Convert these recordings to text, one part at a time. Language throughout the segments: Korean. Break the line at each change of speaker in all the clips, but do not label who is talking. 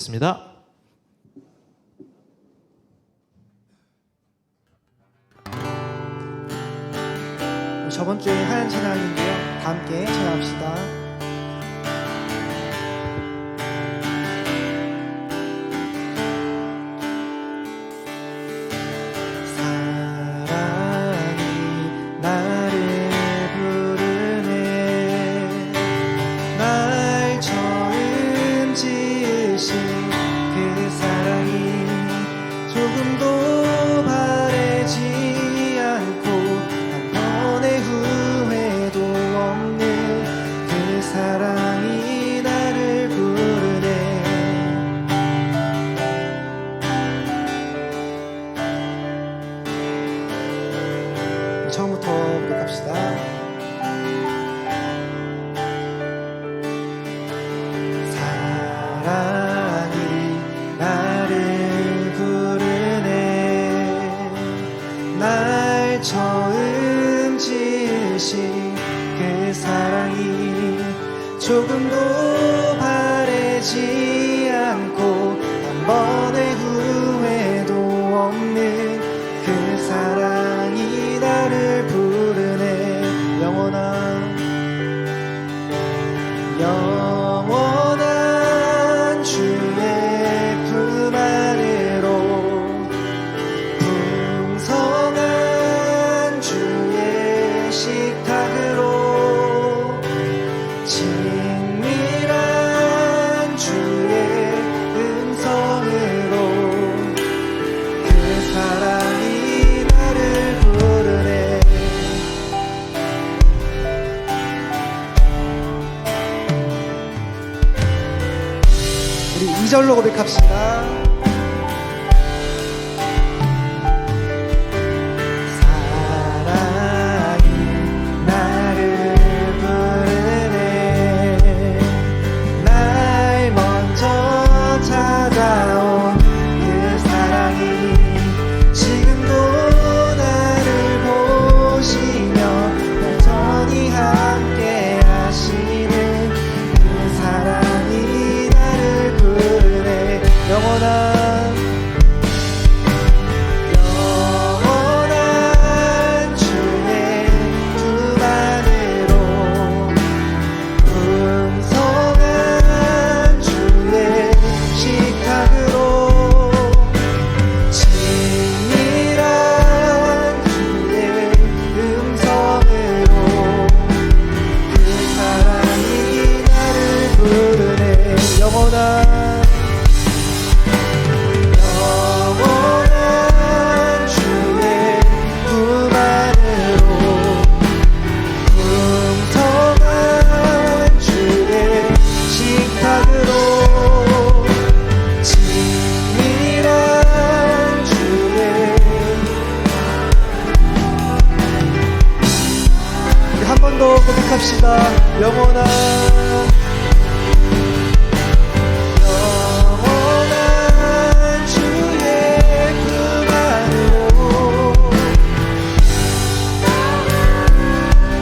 습니다.
저번 주에 하얀 찬양인데요. 다 함께 찬양합시다. 사랑이 나를 부르네. 날 처음 지으신 그 사랑이 조금도 바래지 않고 한 번의 후회도 없는 그 사랑이 나를 부르네. 처음부터 고백합시다. 사랑이 나를 부르네. 날 처음 지으신 그 사랑이 조금도 바래지 않고 한 번의 후회도 없는 그 사랑이 나를 부르네. 영원한 주의 품 안으로 풍성한 주의 식탁으로 친밀한 주의 음성으로 그 사랑이 나를 부르네. 우리 2절로 고백합시다. 사랑이 나를 부르네. 날 먼저 찾아온 그 사랑이 지금도 나를 보시며 여전히 함께 하시는 그 사랑이 나를 부르네. 영원한 주의 품 안으로 풍성한 주의 식탁으로 친밀한 주의 음성으로 그 사랑이 나를 부르네. 영원한 주의 품 안으로 풍성한 주의 식탁으로 친밀한 주의. 한 번 더 고백합시다. 영원한 주의 품 안으로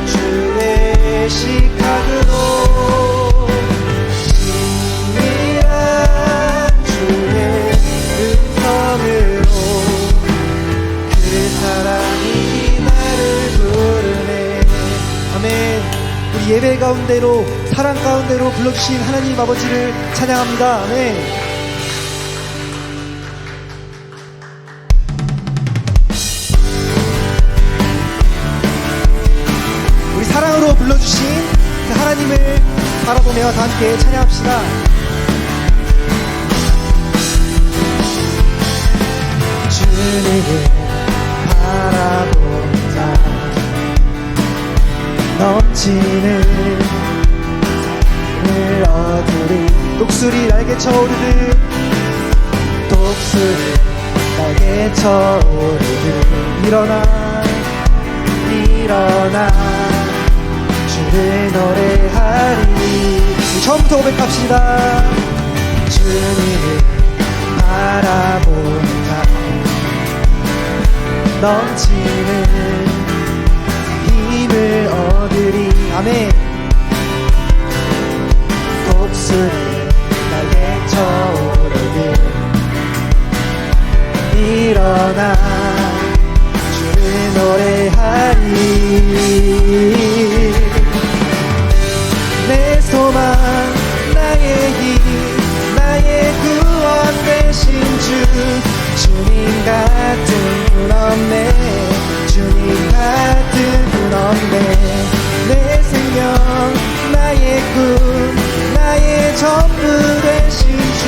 주의 식탁으로 친밀한 주의 음성으로 그 사랑이 나를 부르네. 아멘. 우리 예배 가운데로 사랑 가운데로 불러주신 하나님 아버지를 찬양합니다. 아멘. 우리 사랑으로 불러주신 그 하나님을 바라보며 다 함께 찬양합시다. 주님을 바라보자 넘치는 사랑을 얻으리. 독수리 날개쳐 오르듯 독수리 날개쳐 오르듯 일어나 주를 노래하리. 처음부터 고백합시다. 주님을 바라보자 넘치는 힘을 얻으리. 아멘. 독수리 날개쳐 오르 노래하리. 내 소망 나의 힘 나의 구원 되신 주, 주님 같은 분 없네, 주님 같은 분 없네. 내 생명 나의 꿈 나의 전부 되신 주,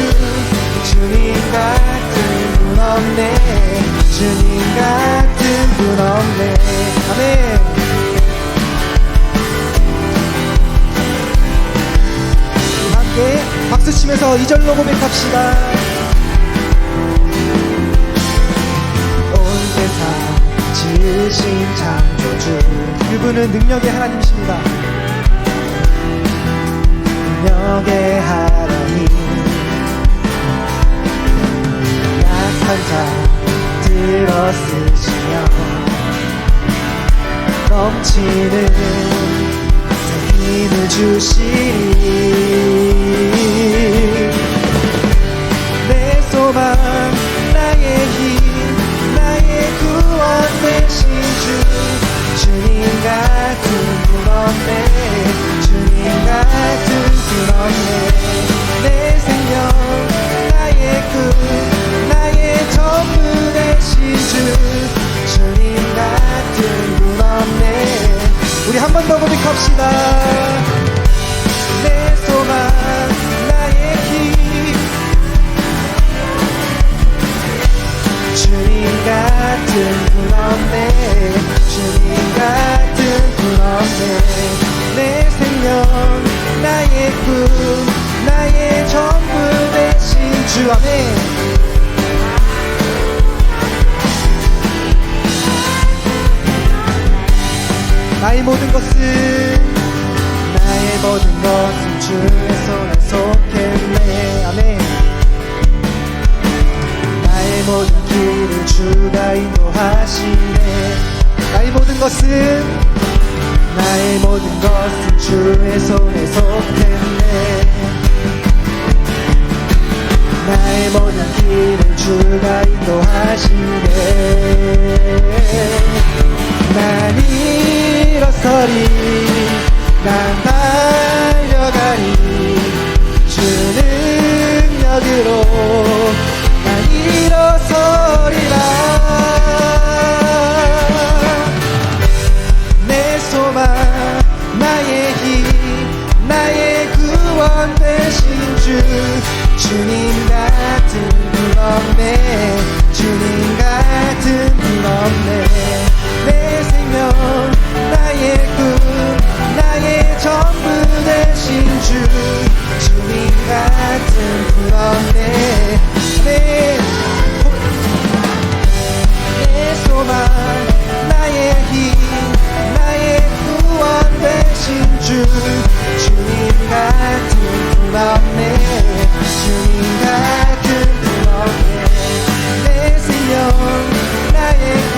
주님 같은 분 없네, 주님 같은 분 없네. 아멘. 함께 박수 치면서 2절로 고백합시다. 온 세상 지으신 창조주, 그분은 능력의 하나님이십니다. 능력의 하나님, 약한 자 들어쓰시며 넘치는 힘을 주시리. 내 소망 나의 힘 나의 구원 되신 주, 주님 같은 분 없네, 주님 같은 분 없네. 내 생명 나의 꿈 나의 전부 되신 주, 주님 같은 분 없네. 우리 한 번 더 고백합시다. 내 소망 나의 힘 주님 같은 분 없네, 주님 같은 분 없네. 내 생명 나의 꿈 나의 전부 되신 주, 아멘. 나의 모든 것은 주의 손에 속했네, 아멘. 나의 모든 길을 주가 인도하시네. 나의 모든 것은 주의 손에 속했네. 나의 모든 길을 주가 인도하시네. 난 일어서리, 난 달려가리, 주 능력으로 난 일어서리라. 내 소망 나의 힘 나의 구원 되신 주, 주님 같은 분 없네, 주님 같은 분 없네. 내 생명 나의 꿈 나의 전부 되신 주, 주님 같은 분 없네. 내 소망 나의 힘 나의 구원 되신 주, 주님 같은 분 없네, 주님 같은 분 없네. 내 생명 나의 꿈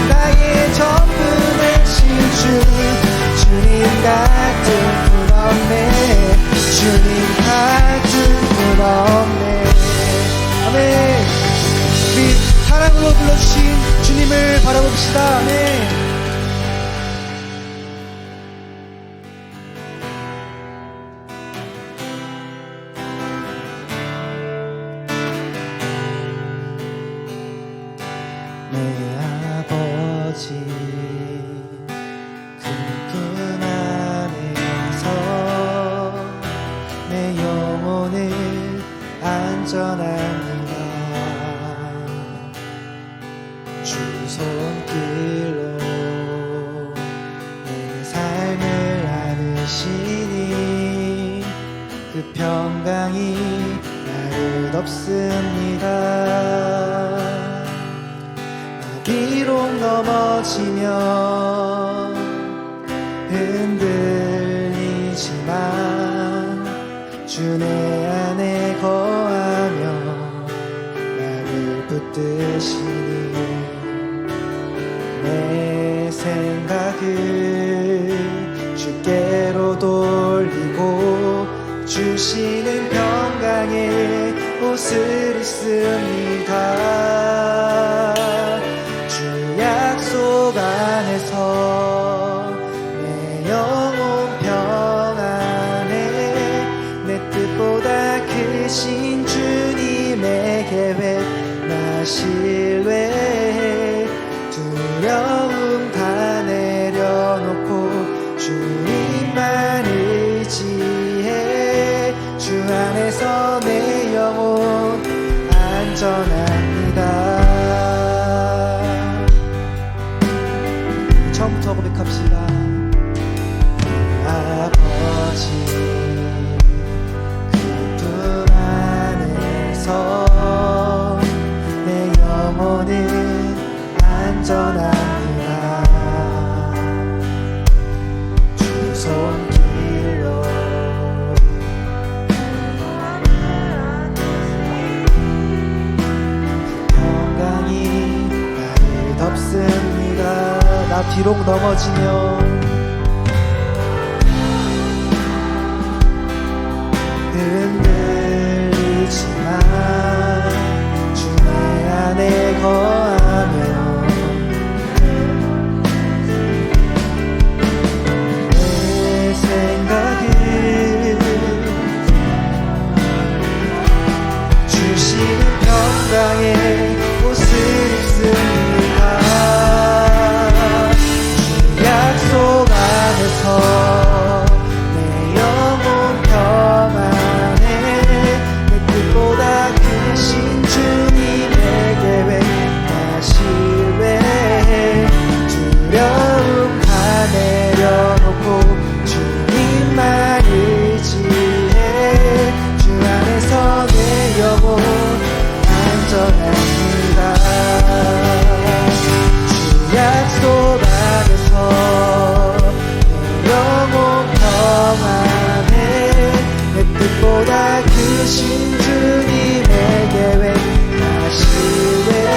나의 전부 되신 주, 주님 같은 분 없네, 주님 같은 분 없네. 아멘. 우리 사랑으로 불러주신 주님을 바라봅시다. 아멘. 내 아버지 큰 안에서 내 영혼을 안전합니다. 주 손길로 내 삶을 안으시니 그 평강이 나를 덮습니다. 비록 넘어지면 흔들리지만 주 내 안에 거하며 나를 붙드시니 내 생각을 주께로 돌리고 주시는 평강의 옷을 입습니다. 주 약속 계획 나 신뢰해. 두려움 다 내려놓고 주님만 의지해. 주 안에서 내 영혼 안전합니다. 처음부터 고백합시다. 아버지 그품 안에서 내 영혼은 안전합니다. 주 손길로 평강이 나를 덮습니다. 나 비록 넘어지면 흔들리지만 주 내 안에 거하며 내 생각은 주시는 평강의 옷을 입습니다. 주 약속 안에서 내 영혼 평안해. 내 뜻보다 크신 주님의 계획 나 신뢰해. 두려움 다 내려놓고 주님만 의지해. 주 안에서 내 영혼 안전합니다. 주 약속 안에서 내 영혼 평안해. 내 뜻보다 크신 주님의 계획 나 신뢰해.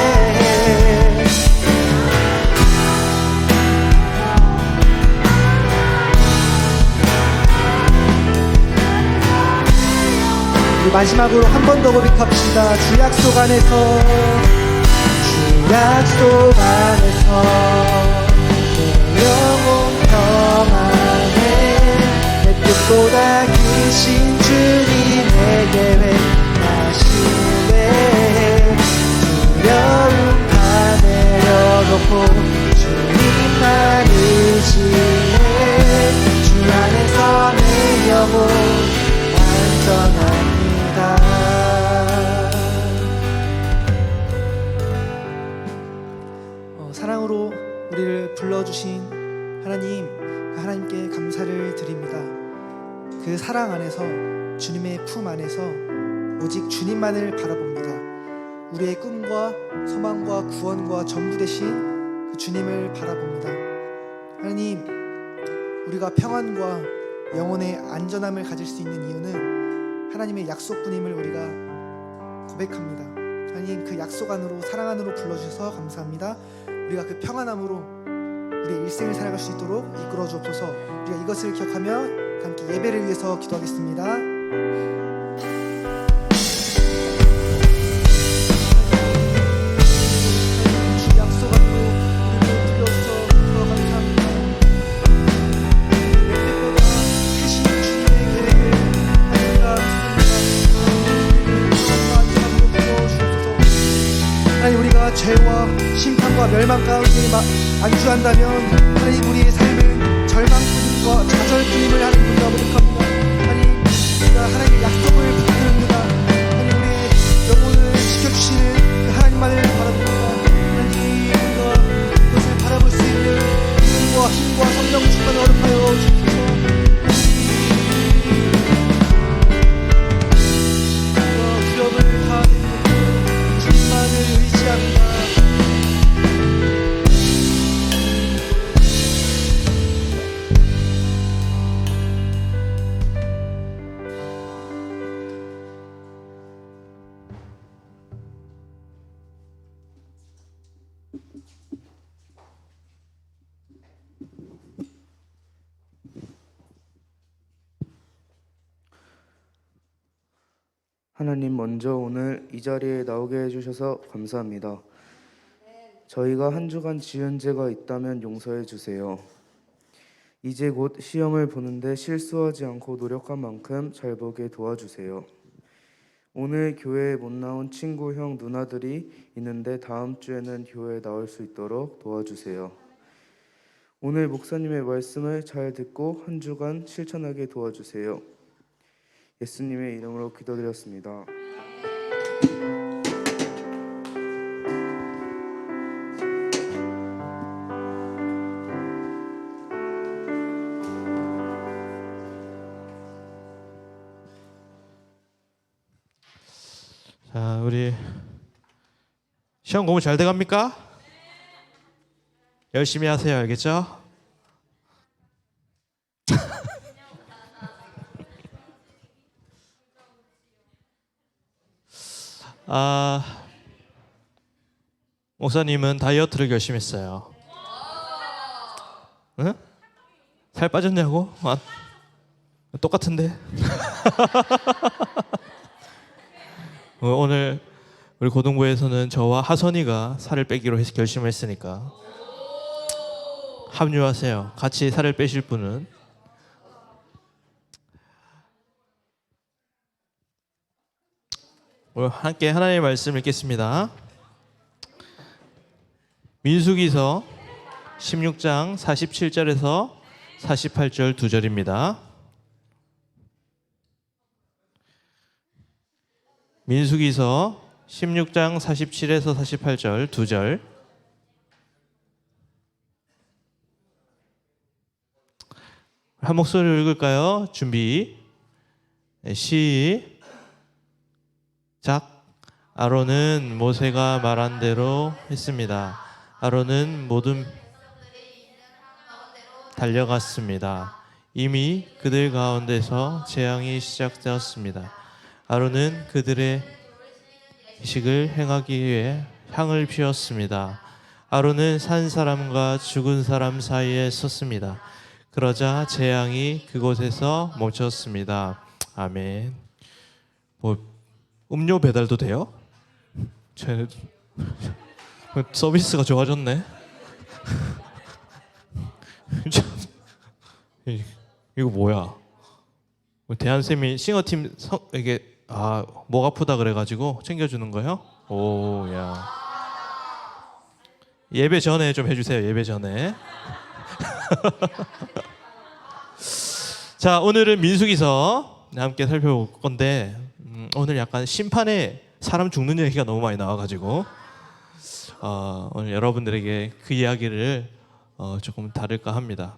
우리 마지막으로 한 번 더 고백합시다. 주 약속 안에서 주 약속 안에서 내 영혼 평안해. 내 뜻보다 크신 주님의 계획 나 신뢰해. 두려움 다 내려놓고 주님만 의지해. 주 안에서 내 영혼 안전합니다. 사랑으로 우리를 불러주신 하나님, 그 하나님께 감사를 드립니다. 그 사랑 안에서, 주님의 품 안에서 오직 주님만을 바라봅니다. 우리의 꿈과 소망과 구원과 전부 되신 그 주님을 바라봅니다. 하나님, 우리가 평안과 영혼의 안전함을 가질 수 있는 이유는 하나님의 약속뿐임을 우리가 고백합니다. 하나님, 그 약속 안으로, 사랑 안으로 불러주셔서 감사합니다. 우리가 그 평안함으로 우리의 일생을 살아갈 수 있도록 이끌어 주옵소서. 우리가 이것을 기억하며 함께 예배를 위해서 기도하겠습니다. 주 약속 안으로 우리를 불러주셔서 감사합니다. 내 뜻보다 크신 주님의 계획을 하나님과 믿습니다. 안전함으로 불러주옵소서. 하나님, 우리가 죄와 심판과 멸망 가운데 안주한다면 하나님, 우리의 삶은 절망뿐과 좌절뿐임을 하나님 우리가 고백합니다. 하나님, 우리가 하나님의 약속을 붙듭니다. 하나님, 우리의 영혼을 지켜주시는 그 하나님만을 바라봅니다. 하나님, 우리가 그것을 바라볼 수 있는 믿음과 힘과 성령 충만을 허락하여 주옵소서. 우리가 두려움을 다 내려놓고 주님만을 의지합니다.
하나님, 먼저 오늘 이 자리에 나오게 해주셔서 감사합니다. 저희가 한 주간 지은 죄가 있다면 용서해 주세요. 이제 곧 시험을 보는데 실수하지 않고 노력한 만큼 잘 보게 도와주세요. 오늘 교회에 못 나온 친구, 형, 누나들이 있는데 다음 주에는 교회에 나올 수 있도록 도와주세요. 오늘 목사님의 말씀을 잘 듣고 한 주간 실천하게 도와주세요. 예수님의 이름으로 기도드렸습니다.
자, 우리 시험 공부 잘 돼갑니까? 열심히 하세요, 알겠죠? 목사님은 다이어트를 결심했어요. 응? 살 빠졌냐고? 똑같은데? 오늘 우리 고등부에서는 저와 하선이가 살을 빼기로 결심했으니까 합류하세요. 같이 살을 빼실 분은. 오늘 함께 하나님의 말씀 읽겠습니다. 민수기서 16장 47절에서 48절 2절입니다. 민수기서 16장 47에서 48절 2절. 한 목소리로 읽을까요? 준비. 시작. 아론은 모세가 말한 대로 했습니다. 아론은 모든 달려갔습니다. 이미 그들 가운데서 재앙이 시작되었습니다. 아론은 그들의 의식을 행하기 위해 향을 피웠습니다. 아론은 산 사람과 죽은 사람 사이에 섰습니다. 그러자 재앙이 그곳에서 멈췄습니다. 아멘. 음료 배달도 돼요? 서비스가 좋아졌네. 이거 뭐야? 대한쌤이 싱어팀 이게 목 아프다 그래가지고 챙겨주는 거요? 오, 야. 예배 전에 좀 해주세요. 예배 전에. 자, 오늘은 민수기서 함께 살펴볼 건데 오늘 약간 심판에 사람 죽는 얘기가 너무 많이 나와가지고 오늘 여러분들에게 그 이야기를 조금 다룰까 합니다.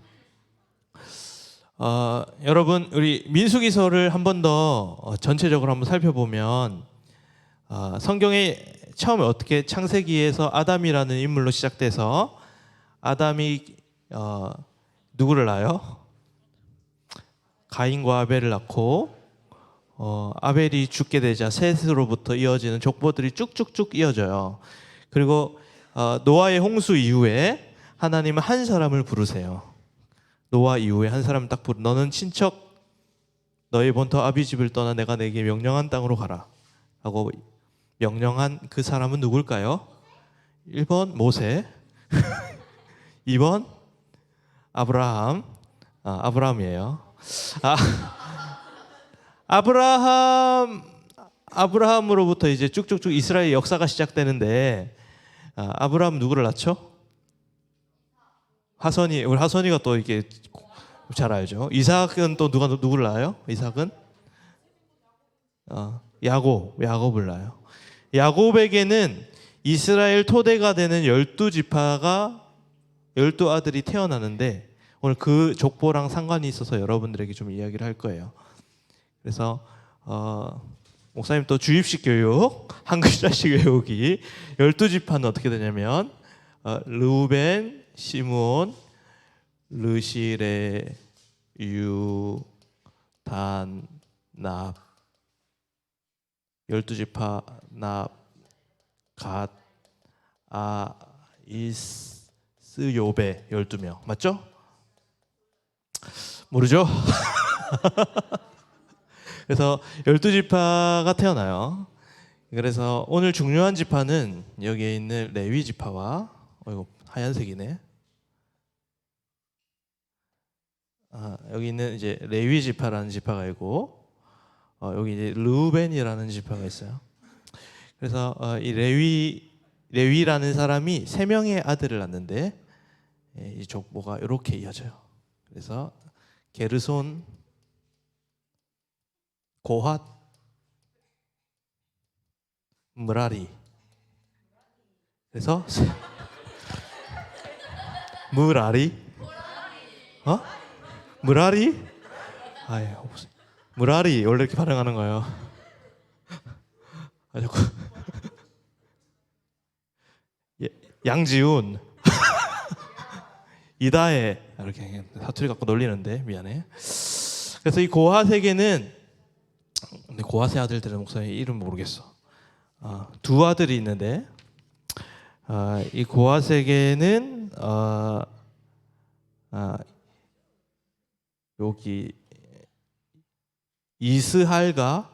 여러분, 우리 민수기서를 한 번 더 전체적으로 한번 살펴보면 성경에 처음에 어떻게 창세기에서 아담이라는 인물로 시작돼서 아담이 누구를 낳아요? 가인과 아벨을 낳고 아벨이 죽게 되자 셋으로부터 이어지는 족보들이 쭉쭉쭉 이어져요. 그리고 노아의 홍수 이후에 하나님은 한 사람을 부르세요. 노아 이후에 한 사람 딱 부르. 너는 친척 너의 본토 아비 집을 떠나 내가 내게 명령한 땅으로 가라 하고 명령한 그 사람은 누굴까요? 1번 모세, 2번 아브라함. 아브라함이에요. 아브라함으로부터 이제 쭉쭉쭉 이스라엘 역사가 시작되는데 아브라함 누구를 낳죠? 하선이. 우리 하선이가 또 이게 잘 알죠. 이삭은 또 누구를 낳아요? 이삭은 야곱을 낳아요. 야곱에게는 이스라엘 토대가 되는 12지파가 12아들이 태어나는데 오늘 그 족보랑 상관이 있어서 여러분들에게 좀 이야기를 할 거예요. 그래서 목사님 또 주입식 교육, 한 글자씩 외우기. 12지파는 어떻게 되냐면 르우벤, 시므온, 르시레, 유, 단, 납. 12지파 납, 갓, 이스, 요베 12명. 맞죠? 모르죠? 그래서 12지파가 태어나요. 그래서 오늘 중요한 지파는 여기에 있는 레위 지파와 이거 하얀색이네. 여기 있는 이제 레위 지파라는 지파가 있고 여기 이제 르우벤이라는 지파가 있어요. 그래서 이 레위라는 사람이 3명의 아들을 낳는데 이 족보가 이렇게 이어져요. 그래서 게르손, 고핫, 무라리. 그래서 무라리? 무라리? 아예 무라리 원래 이렇게 발음하는 거예요. 자꾸 양지훈, 이다혜 이렇게 사투리 갖고 놀리는데 미안해. 그래서 이 고핫에게는 근데 고핫의 아들들은 목사님 이름 모르겠어. 두 아들이 있는데 이 고핫에게는 여기 이스할과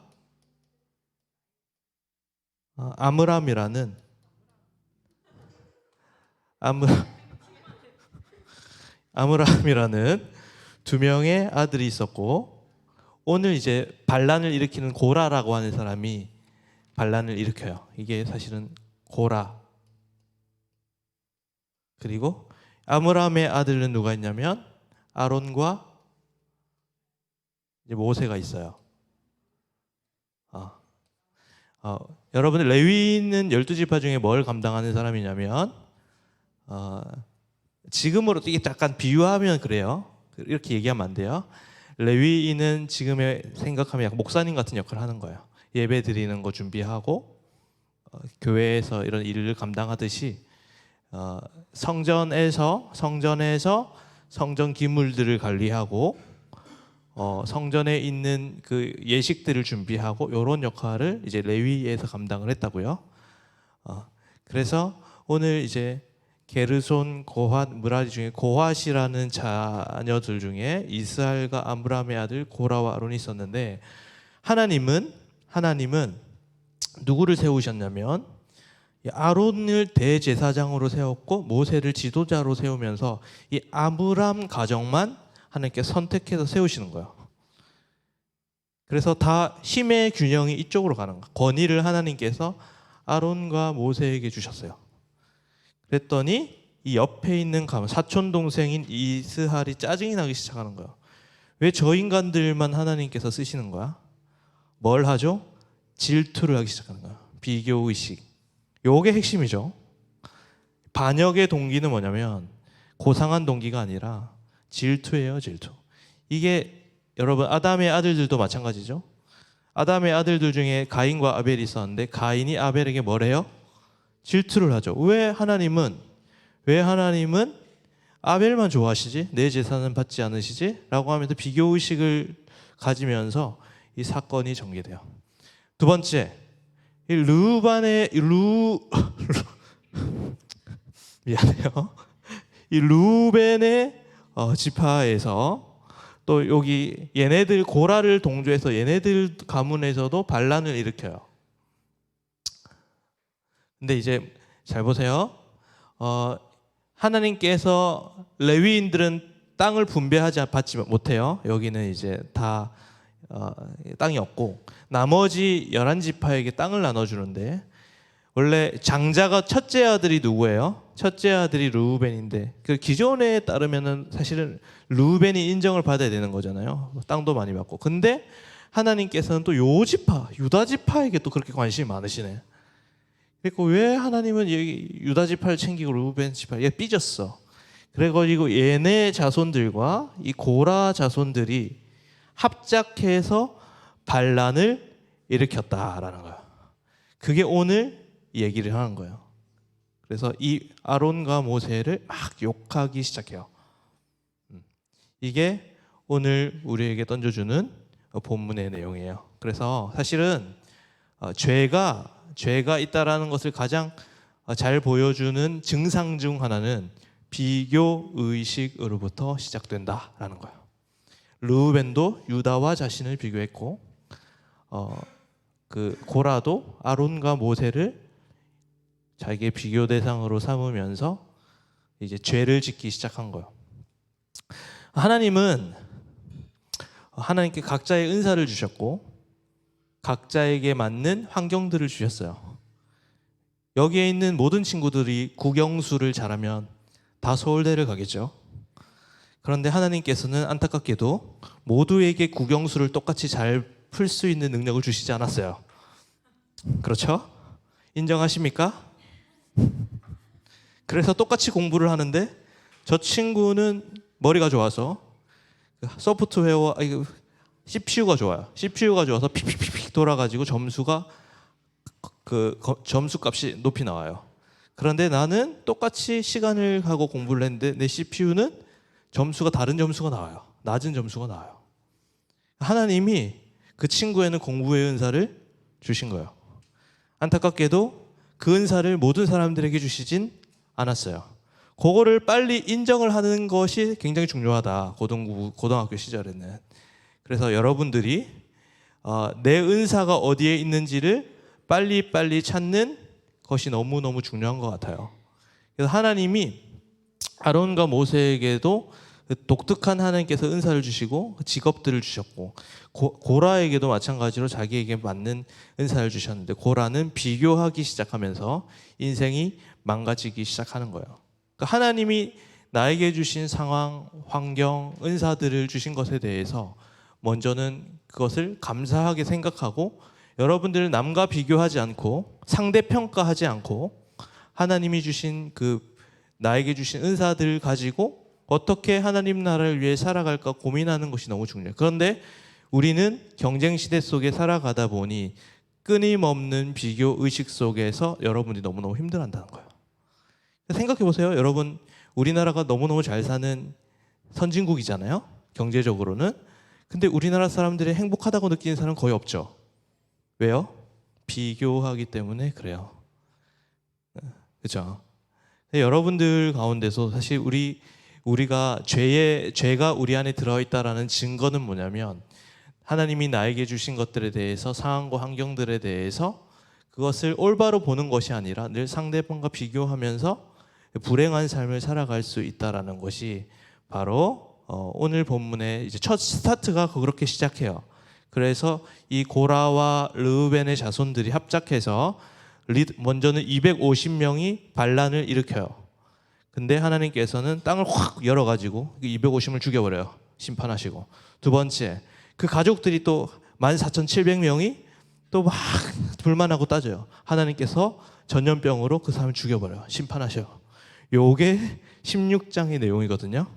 아므람이라는 아므람이라는 2명의 아들이 있었고, 오늘 이제 반란을 일으키는 고라라고 하는 사람이 반란을 일으켜요. 이게 사실은 고라. 그리고 아므람의 아들은 누가 있냐면 아론과 이제 모세가 있어요. 여러분 레위는 12지파 중에 뭘 감당하는 사람이냐면 지금으로 이게 약간 비유하면 그래요. 이렇게 얘기하면 안 돼요. 레위인은 지금의 생각하면 약간 목사님 같은 역할을 하는 거예요. 예배 드리는 거 준비하고 교회에서 이런 일을 감당하듯이 성전에서 성전 기물들을 관리하고 성전에 있는 그 예식들을 준비하고 이런 역할을 이제 레위에서 감당을 했다고요. 그래서 오늘 이제 게르손, 고핫, 무라리 중에 고핫이라는 자녀들 중에 이스할과 아므람의 아들 고라와 아론이 있었는데 하나님은 누구를 세우셨냐면 아론을 대제사장으로 세웠고 모세를 지도자로 세우면서 이 아므람 가정만 하나님께 선택해서 세우시는 거예요. 그래서 다 힘의 균형이 이쪽으로 가는 거예요. 권위를 하나님께서 아론과 모세에게 주셨어요. 그랬더니 이 옆에 있는 사촌 동생인 이스할이 짜증이 나기 시작하는 거예요. 왜 저 인간들만 하나님께서 쓰시는 거야? 뭘 하죠? 질투를 하기 시작하는 거예요. 비교 의식. 요게 핵심이죠. 반역의 동기는 뭐냐면 고상한 동기가 아니라 질투예요, 질투. 이게 여러분 아담의 아들들도 마찬가지죠. 아담의 아들들 중에 가인과 아벨이 있었는데 가인이 아벨에게 뭘 해요? 질투를 하죠. 왜 하나님은 아벨만 좋아하시지? 내 재산은 받지 않으시지? 라고 하면서 비교의식을 가지면서 이 사건이 전개돼요. 두 번째, 이 미안해요. 이 루벤의 지파에서 또 여기 얘네들 고라를 동조해서 얘네들 가문에서도 반란을 일으켜요. 근데 이제 잘 보세요. 하나님께서 레위인들은 땅을 받지 못해요. 여기는 이제 다 땅이 없고 나머지 11지파에게 땅을 나눠주는데 원래 장자가 첫째 아들이 누구예요? 첫째 아들이 르우벤인데 그 기존에 따르면은 사실은 르우벤이 인정을 받아야 되는 거잖아요. 땅도 많이 받고. 근데 하나님께서는 또 요지파, 유다지파에게 또 그렇게 관심이 많으시네. 그러니까 왜 하나님은 여기 유다지파를 챙기고 르우벤 지파 얘 삐졌어. 그래가지고 얘네 자손들과 이 고라 자손들이 합작해서 반란을 일으켰다라는 거예요. 그게 오늘 얘기를 하는 거예요. 그래서 이 아론과 모세를 막 욕하기 시작해요. 이게 오늘 우리에게 던져주는 본문의 내용이에요. 그래서 사실은 죄가 있다라는 것을 가장 잘 보여주는 증상 중 하나는 비교 의식으로부터 시작된다라는 거예요. 르우벤도 유다와 자신을 비교했고 그 고라도 아론과 모세를 자기의 비교 대상으로 삼으면서 이제 죄를 짓기 시작한 거예요. 하나님은 하나님께 각자의 은사를 주셨고 각자에게 맞는 환경들을 주셨어요. 여기에 있는 모든 친구들이 국영수를 잘하면 다 서울대를 가겠죠. 그런데 하나님께서는 안타깝게도 모두에게 국영수를 똑같이 잘 풀 수 있는 능력을 주시지 않았어요. 그렇죠? 인정하십니까? 그래서 똑같이 공부를 하는데 저 친구는 머리가 좋아서 소프트웨어와 CPU가 좋아요. CPU가 좋아서 픽픽픽 돌아가지고 점수가 점수값이 높이 나와요. 그런데 나는 똑같이 시간을 하고 공부를 했는데 내 CPU는 점수가 다른 점수가 나와요. 낮은 점수가 나와요. 하나님이 그 친구에는 공부의 은사를 주신 거예요. 안타깝게도 그 은사를 모든 사람들에게 주시진 않았어요. 그거를 빨리 인정을 하는 것이 굉장히 중요하다. 고등학교 시절에는. 그래서 여러분들이 내 은사가 어디에 있는지를 빨리빨리 찾는 것이 너무너무 중요한 것 같아요. 그래서 하나님이 아론과 모세에게도 독특한 하나님께서 은사를 주시고 직업들을 주셨고 고라에게도 마찬가지로 자기에게 맞는 은사를 주셨는데 고라는 비교하기 시작하면서 인생이 망가지기 시작하는 거예요. 그러니까 하나님이 나에게 주신 상황, 환경, 은사들을 주신 것에 대해서 먼저는 그것을 감사하게 생각하고 여러분들 남과 비교하지 않고 상대평가하지 않고 하나님이 주신 나에게 주신 은사들을 가지고 어떻게 하나님 나라를 위해 살아갈까 고민하는 것이 너무 중요해요. 그런데 우리는 경쟁 시대 속에 살아가다 보니 끊임없는 비교 의식 속에서 여러분들이 너무너무 힘들어한다는 거예요. 생각해 보세요. 여러분, 우리나라가 너무너무 잘 사는 선진국이잖아요. 경제적으로는. 근데 우리나라 사람들이 행복하다고 느끼는 사람은 거의 없죠. 왜요? 비교하기 때문에 그래요. 그렇죠? 여러분들 가운데서 사실 우리가 죄가 우리 안에 들어있다라는 증거는 뭐냐면 하나님이 나에게 주신 것들에 대해서 상황과 환경들에 대해서 그것을 올바로 보는 것이 아니라 늘 상대방과 비교하면서 불행한 삶을 살아갈 수 있다라는 것이 바로 오늘 본문의 이제 첫 스타트가 그렇게 시작해요. 그래서 이 고라와 르우벤의 자손들이 합작해서 먼저는 250명이 반란을 일으켜요. 근데 하나님께서는 땅을 확 열어가지고 250을 죽여버려요. 심판하시고. 두 번째, 그 가족들이 또 14,700명이 또 막 불만하고 따져요. 하나님께서 전염병으로 그 사람을 죽여버려요. 심판하셔요. 요게 16장의 내용이거든요.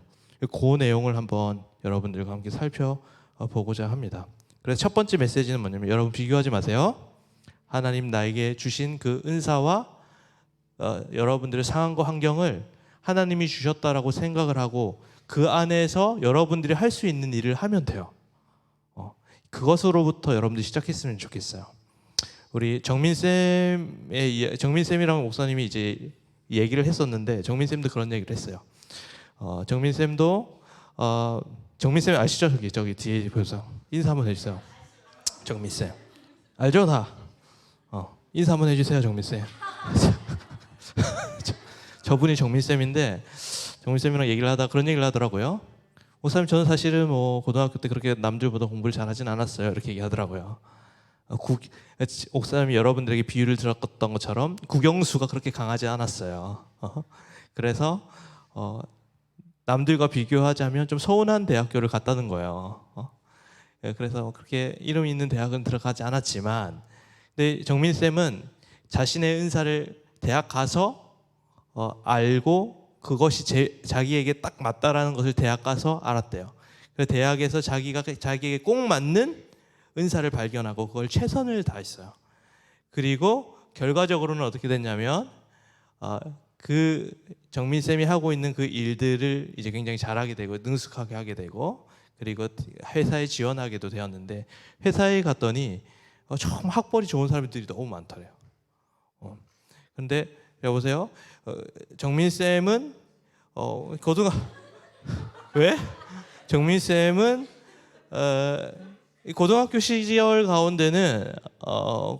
그 내용을 한번 여러분들과 함께 살펴보고자 합니다. 그래서 첫 번째 메시지는 뭐냐면 여러분 비교하지 마세요. 하나님 나에게 주신 그 은사와 여러분들의 상황과 환경을 하나님이 주셨다라고 생각을 하고 그 안에서 여러분들이 할 수 있는 일을 하면 돼요. 그것으로부터 여러분들이 시작했으면 좋겠어요. 우리 정민쌤이라는 목사님이 이제 얘기를 했었는데 정민쌤도 그런 얘기를 했어요. 정민쌤도 정민쌤 아시죠? 저기 뒤에 보여서 인사 한번 해주세요. 정민쌤 알죠? 다 인사 한번 해주세요. 정민쌤. 저분이 정민쌤인데 정민쌤이랑 얘기를 하다 그런 얘기를 하더라고요. 목사님 저는 사실은 뭐 고등학교 때 그렇게 남들보다 공부를 잘하진 않았어요. 이렇게 얘기하더라고요. 목사님이 여러분들에게 비유를 들었던 것처럼 국영수가 그렇게 강하지 않았어요. 그래서 남들과 비교하자면 좀 서운한 대학교를 갔다는 거예요. 그래서 그렇게 이름 있는 대학은 들어가지 않았지만 근데 정민쌤은 자신의 은사를 대학 가서 알고 그것이 자기에게 딱 맞다라는 것을 대학 가서 알았대요. 그래서 대학에서 자기에게 꼭 맞는 은사를 발견하고 그걸 최선을 다했어요. 그리고 결과적으로는 어떻게 됐냐면 그 정민쌤이 하고 있는 그 일들을 이제 굉장히 잘하게 되고 능숙하게 하게 되고 그리고 회사에 지원하게도 되었는데 회사에 갔더니 정말 학벌이 좋은 사람들이 너무 많더래요. 근데 여보세요? 정민쌤은 왜? 정민쌤은 고등학교 시절 가운데는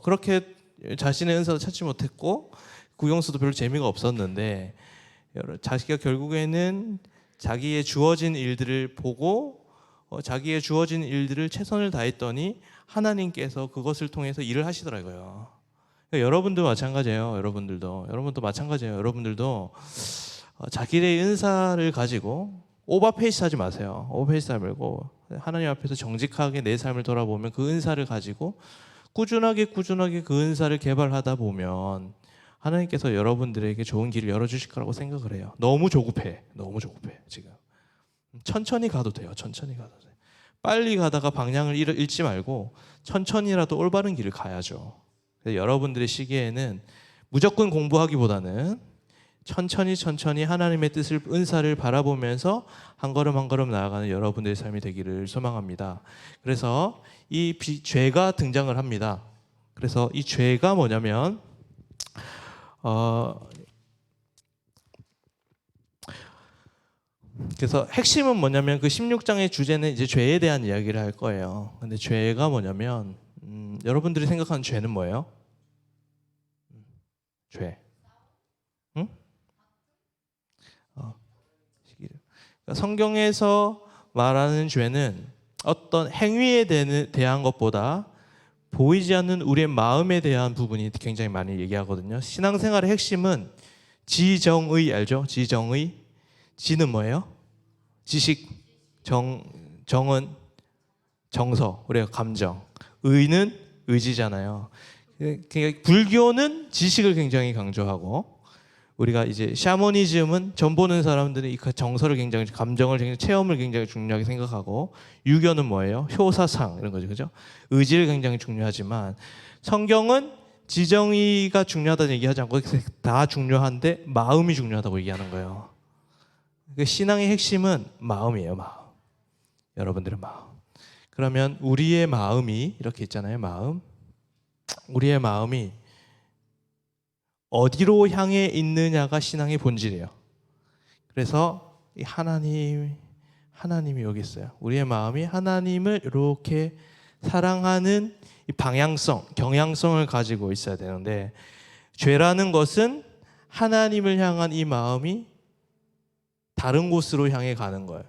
그렇게 자신의 은사도 찾지 못했고 국영수도 별로 재미가 없었는데 자기가 결국에는 자기의 주어진 일들을 보고 자기의 주어진 일들을 최선을 다했더니 하나님께서 그것을 통해서 일을 하시더라고요. 그러니까 여러분도 마찬가지예요. 여러분도 마찬가지예요. 여러분들도 자기의 은사를 가지고 오버페이스 하지 마세요. 오버페이스 하지 말고 하나님 앞에서 정직하게 내 삶을 돌아보면 그 은사를 가지고 꾸준하게 그 은사를 개발하다 보면 하나님께서 여러분들에게 좋은 길을 열어주실 거라고 생각을 해요. 너무 조급해 지금. 천천히 가도 돼요. 빨리 가다가 방향을 잃지 말고 천천히라도 올바른 길을 가야죠. 그래서 여러분들의 시기에는 무조건 공부하기보다는 천천히 하나님의 뜻을, 은사를 바라보면서 한 걸음 나아가는 여러분들의 삶이 되기를 소망합니다. 그래서 이 죄가 등장을 합니다. 그래서 이 죄가 뭐냐면 그래서 핵심은 뭐냐면 그 16장의 주제는 이제 죄에 대한 이야기를 할 거예요. 근데 죄가 뭐냐면 여러분들이 생각하는 죄는 뭐예요? 죄. 응? 그러니까 성경에서 말하는 죄는 어떤 행위에 대한 것보다 보이지 않는 우리의 마음에 대한 부분이 굉장히 많이 얘기하거든요. 신앙생활의 핵심은 지정의, 알죠? 지정의. 지는 뭐예요? 지식. 정은 정서, 우리가 감정. 의는 의지잖아요. 그러니까 불교는 지식을 굉장히 강조하고, 우리가 이제 샤머니즘은 점 보는 사람들이 그 정서를 굉장히, 감정을 굉장히, 체험을 굉장히 중요하게 생각하고, 유교는 뭐예요? 효사상 이런 거죠, 그죠? 의지를 굉장히 중요하지만 성경은 지정의가 중요하다는 얘기하지 않고 다 중요한데 마음이 중요하다고 얘기하는 거예요. 그 신앙의 핵심은 마음이에요, 마음. 여러분들의 마음. 그러면 우리의 마음이 이렇게 있잖아요, 마음. 우리의 마음이 어디로 향해 있느냐가 신앙의 본질이에요. 그래서 이 하나님이 여기 있어요. 우리의 마음이 하나님을 이렇게 사랑하는 이 방향성, 경향성을 가지고 있어야 되는데, 죄라는 것은 하나님을 향한 이 마음이 다른 곳으로 향해 가는 거예요.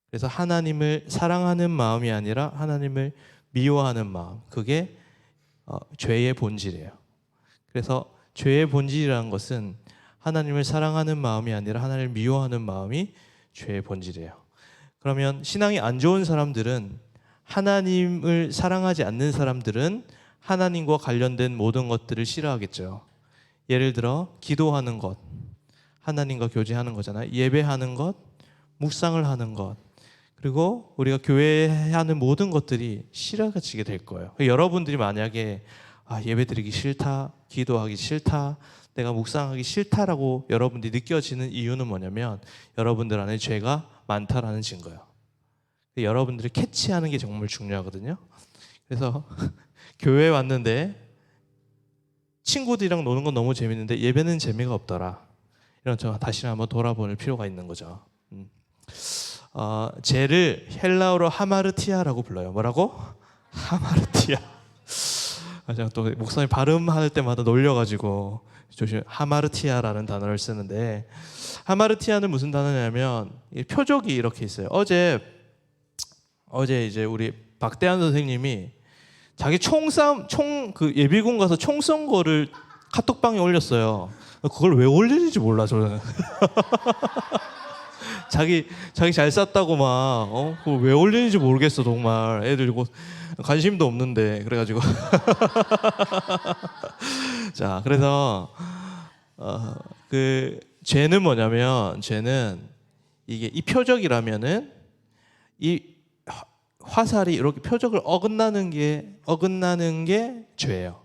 그래서 하나님을 사랑하는 마음이 아니라 하나님을 미워하는 마음, 그게 죄의 본질이에요. 그래서 죄의 본질이라는 것은 하나님을 사랑하는 마음이 아니라 하나님을 미워하는 마음이 죄의 본질이에요. 그러면 신앙이 안 좋은 사람들은, 하나님을 사랑하지 않는 사람들은 하나님과 관련된 모든 것들을 싫어하겠죠. 예를 들어 기도하는 것, 하나님과 교제하는 거잖아요. 예배하는 것, 묵상을 하는 것, 그리고 우리가 교회에 하는 모든 것들이 싫어지게 될 거예요. 여러분들이 만약에 예배드리기 싫다, 기도하기 싫다, 내가 묵상하기 싫다라고 여러분들이 느껴지는 이유는 뭐냐면 여러분들 안에 죄가 많다라는 증거예요. 여러분들이 캐치하는 게 정말 중요하거든요. 그래서 교회에 왔는데 친구들이랑 노는 건 너무 재밌는데 예배는 재미가 없더라, 이런 저 다시 한번 돌아볼 필요가 있는 거죠. 죄를 헬라어로 하마르티아라고 불러요. 뭐라고? 하마르티아. 제가 또 목사님 발음할 때마다 놀려가지고 조심, 하마르티아라는 단어를 쓰는데, 하마르티아는 무슨 단어냐면 표적이 이렇게 있어요. 어제 이제 우리 박대한 선생님이 자기 그 예비군 가서 총 쏜 거를 카톡방에 올렸어요. 그걸 왜 올리는지 몰라 저는. 자기 잘 쐈다고 막 그걸 왜 올리는지 모르겠어 정말. 애들 이거 관심도 없는데. 그래가지고 자, 그래서 그 죄는 뭐냐면, 죄는 이게 이 표적이라면은 이 화살이 이렇게 표적을 어긋나는 게 죄예요.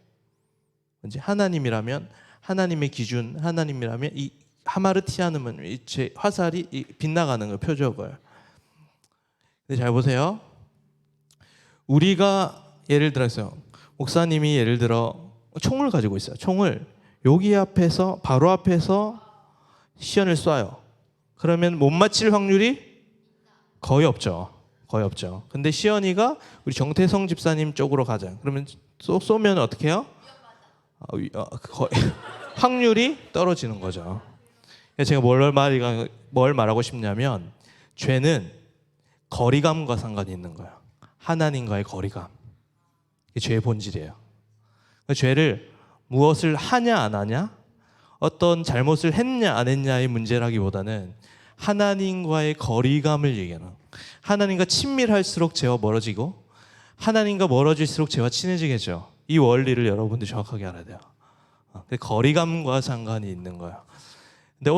이제 하나님이라면, 하나님의 기준, 하나님이라면 이 하마르티아는 화살이 빗나가는 거, 표적을. 근데 잘 보세요. 우리가 예를 들어서 목사님이 예를 들어 총을 가지고 있어요. 총을 여기 앞에서, 바로 앞에서 시연을 쏴요. 그러면 못 맞힐 확률이 거의 없죠. 근데 시연이가 우리 정태성 집사님 쪽으로 가자. 그러면 쏘면 어떻게 해요? 거의 확률이 떨어지는 거죠. 제가 뭘 말하고 싶냐면, 죄는 거리감과 상관이 있는 거예요. 하나님과의 거리감. 이게 죄의 본질이에요. 그 죄를 무엇을 하냐 안 하냐, 어떤 잘못을 했냐 안 했냐의 문제라기보다는 하나님과의 거리감을 얘기하는, 하나님과 친밀할수록 죄와 멀어지고 하나님과 멀어질수록 죄와 친해지겠죠. 이 원리를 여러분들 정확하게 알아야 돼요. 거리감과 상관이 있는 거예요. 근데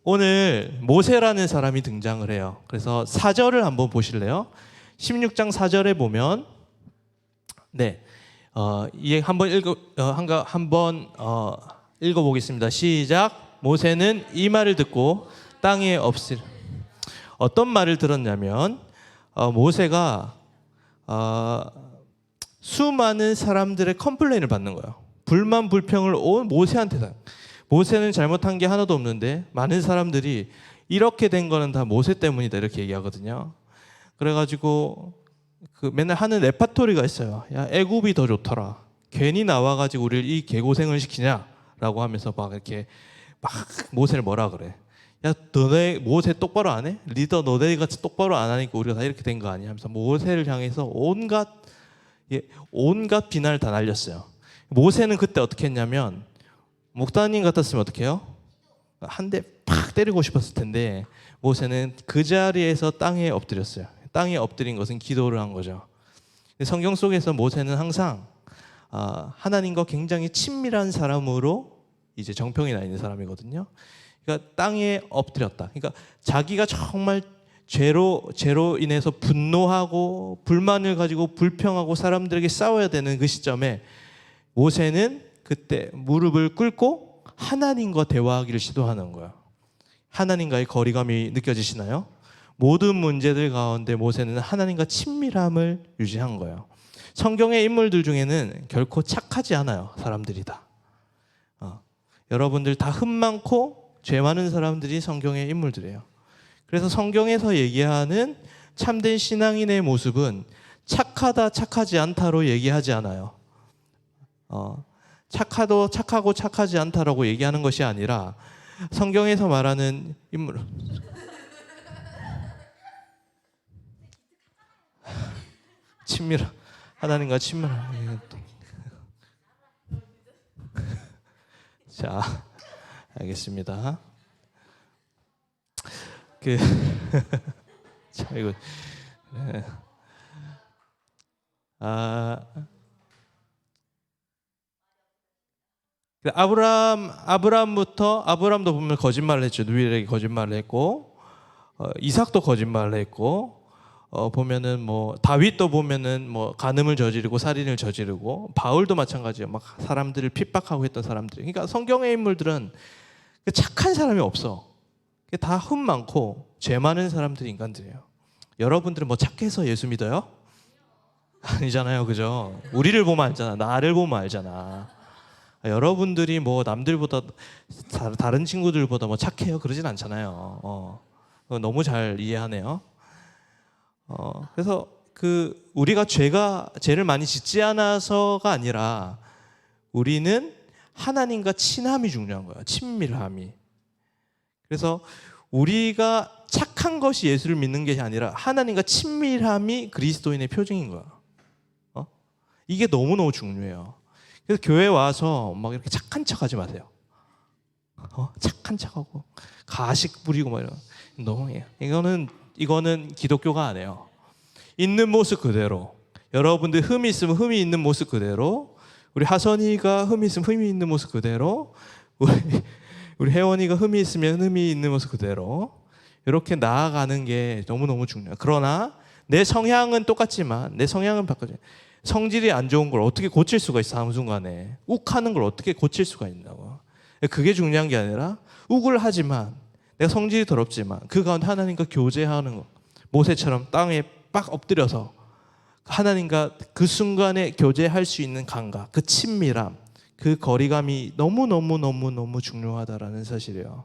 오늘 모세라는 사람이 등장을 해요. 그래서 4절을 한번 보실래요? 16장 4절에 보면 이 한번 읽어보겠습니다. 시작. 모세는 이 말을 듣고 땅에 엎드려. 어떤 말을 들었냐면 모세가 수많은 사람들의 컴플레인을 받는 거예요. 불만 불평을 온 모세한테 다. 모세는 잘못한 게 하나도 없는데 많은 사람들이 이렇게 된 거는 다 모세 때문이다 이렇게 얘기하거든요. 그래가지고 맨날 하는 레파토리가 있어요. 야, 애굽이 더 좋더라. 괜히 나와가지고 우리를 이 개고생을 시키냐라고 하면서 막 이렇게 막 모세를 뭐라 그래. 야, 너네 모세 똑바로 안 해? 리더 너네가 똑바로 안 하니까 우리가 다 이렇게 된 거 아니야? 하면서 모세를 향해서 온갖 비난을 다 날렸어요. 모세는 그때 어떻게 했냐면, 목사님 같았으면 어떻게 해요? 한 대 팍 때리고 싶었을 텐데 모세는 그 자리에서 땅에 엎드렸어요. 땅에 엎드린 것은 기도를 한 거죠. 성경 속에서 모세는 항상 하나님과 굉장히 친밀한 사람으로 이제 정평이 나 있는 사람이거든요. 그러니까 땅에 엎드렸다. 그러니까 자기가 정말 죄로 인해서 분노하고 불만을 가지고 불평하고 사람들에게 싸워야 되는 그 시점에 모세는 그때 무릎을 꿇고 하나님과 대화하기를 시도하는 거예요. 하나님과의 거리감이 느껴지시나요? 모든 문제들 가운데 모세는 하나님과 친밀함을 유지한 거예요. 성경의 인물들 중에는 결코 착하지 않아요. 사람들이 다. 여러분들 다 흠 많고 죄 많은 사람들이 성경의 인물들이에요. 그래서 성경에서 얘기하는 참된 신앙인의 모습은 착하다 착하지 않다로 얘기하지 않아요. 착하고 착하지 않다라고 얘기하는 것이 아니라 성경에서 말하는 인물 하나님과 친밀한. 자, 알겠습니다. 자, 이거 아브라함도 보면 거짓말을 했죠. 누이에게 거짓말을 했고, 이삭도 거짓말을 했고, 보면은 뭐 다윗도 보면은 뭐 간음을 저지르고 살인을 저지르고, 바울도 마찬가지예요. 막 사람들을 핍박하고 했던 사람들. 그러니까 성경의 인물들은 착한 사람이 없어. 다 흠 많고 죄 많은 사람들이 인간들이에요. 여러분들은 뭐 착해서 예수 믿어요? 아니잖아요, 그죠? 우리를 보면 알잖아. 나를 보면 알잖아. 여러분들이 뭐 남들보다 다른 친구들보다 뭐 착해요? 그러진 않잖아요. 너무 잘 이해하네요. 그래서 우리가 죄를 많이 짓지 않아서가 아니라 우리는 하나님과 친함이 중요한 거야. 친밀함이. 그래서 우리가 착한 것이 예수를 믿는 게 아니라 하나님과 친밀함이 그리스도인의 표징인 거야. 이게 너무너무 중요해요. 그래서 교회 와서 막 이렇게 착한 척하지 마세요. 착한 척하고 가식 부리고 막 이런 너무해요. 이거는 기독교가 아니에요. 있는 모습 그대로. 여러분들 흠이 있으면 흠이 있는 모습 그대로. 우리 하선이가 흠이 있으면 흠이 있는 모습 그대로. 우리 혜원이가 흠이 있으면 흠이 있는 모습 그대로. 이렇게 나아가는 게 너무너무 중요해요. 그러나 내 성향은 똑같지만 내 성향은 바꿔줘요. 성질이 안 좋은 걸 어떻게 고칠 수가 있어? 한순간에 욱하는 걸 어떻게 고칠 수가 있냐고. 그게 중요한 게 아니라 욱을 하지만 내가 성질이 더럽지만 그 가운데 하나님과 교제하는 거. 모세처럼 땅에 빡 엎드려서 하나님과 그 순간에 교제할 수 있는 감각, 그 친밀함, 그 거리감이 너무 중요하다라는 사실이에요.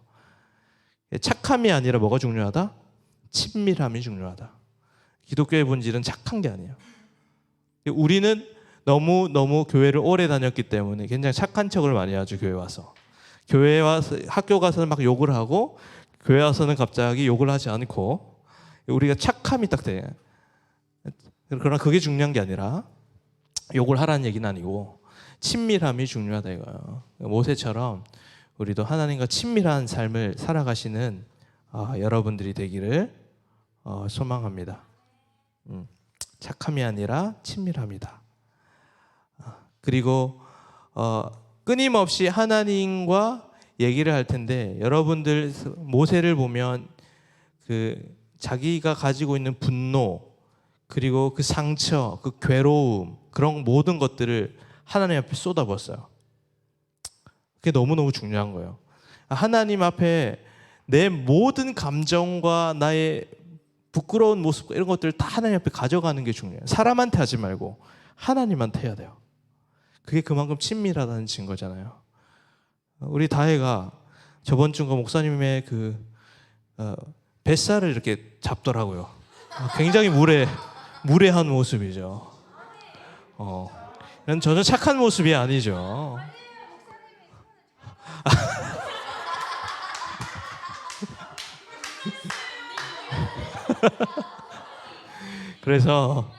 착함이 아니라 뭐가 중요하다? 친밀함이 중요하다. 기독교의 본질은 착한 게 아니에요. 우리는 너무 교회를 오래 다녔기 때문에 굉장히 착한 척을 많이 하죠. 교회 와서 학교 가서는 막 욕을 하고, 교회 와서는 갑자기 욕을 하지 않고, 우리가 착함이 딱 돼. 그러나 그게 중요한 게 아니라 욕을 하라는 얘기는 아니고 친밀함이 중요하다 이거예요. 모세처럼 우리도 하나님과 친밀한 삶을 살아가시는 여러분들이 되기를 소망합니다. 착함이 아니라 친밀함이다. 그리고 끊임없이 하나님과 얘기를 할 텐데 여러분들 모세를 보면 그 자기가 가지고 있는 분노 그리고 그 상처, 그 괴로움 그런 모든 것들을 하나님 앞에 쏟아부었어요. 그게 너무너무 중요한 거예요. 하나님 앞에 내 모든 감정과 나의 부끄러운 모습 이런 것들을 다 하나님 앞에 가져가는 게 중요해요. 사람한테 하지 말고 하나님한테 해야 돼요. 그게 그만큼 친밀하다는 증거잖아요. 우리 다혜가 저번 주가 목사님의 그 뱃살을 이렇게 잡더라고요. 굉장히 무례한 모습이죠. 이건 전혀 착한 모습이 아니죠. 그래서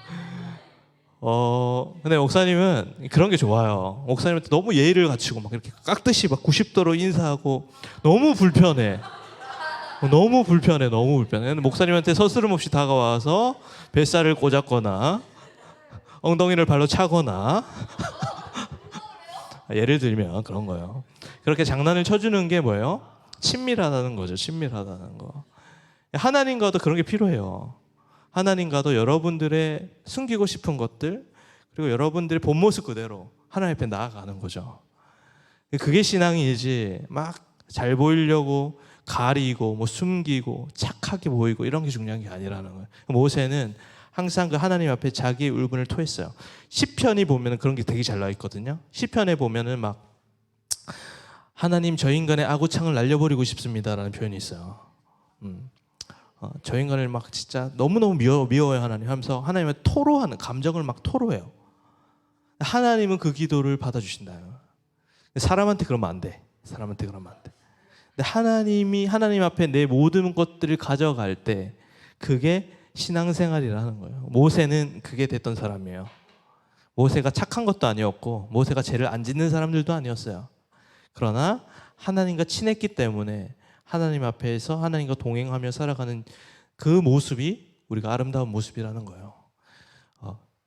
근데 목사님은 그런 게 좋아요. 목사님한테 너무 예의를 갖추고 막 이렇게 깍듯이 막 90도로 인사하고 너무 불편해. 너무 불편해. 근데 목사님한테 서스름 없이 다가와서 뱃살을 꽂았거나 엉덩이를 발로 차거나 예를 들면 그런 거예요. 그렇게 장난을 쳐주는 게 뭐예요? 친밀하다는 거죠. 친밀하다는 거. 하나님과도 그런 게 필요해요. 하나님과도 여러분들의 숨기고 싶은 것들 그리고 여러분들의 본 모습 그대로 하나님 앞에 나아가는 거죠. 그게 신앙이지 막 잘 보이려고 가리고 뭐 숨기고 착하게 보이고 이런 게 중요한 게 아니라는 거예요. 모세는 항상 그 하나님 앞에 자기의 울분을 토했어요. 시편이 보면 그런 게 되게 잘 나와 있거든요. 시편에 보면은 막 하나님 저 인간의 아구창을 날려버리고 싶습니다라는 표현이 있어요. 저 인간을 막 진짜 너무너무 미워요 하나님 하면서 하나님의 토로하는 감정을 막 토로해요. 하나님은 그 기도를 받아주신다요. 사람한테 그러면 안 돼. 근데 하나님 앞에 내 모든 것들을 가져갈 때 그게 신앙생활이라는 거예요. 모세는 그게 됐던 사람이에요. 모세가 착한 것도 아니었고 모세가 죄를 안 짓는 사람들도 아니었어요. 그러나 하나님과 친했기 때문에 하나님 앞에서 하나님과 동행하며 살아가는 그 모습이 우리가 아름다운 모습이라는 거예요.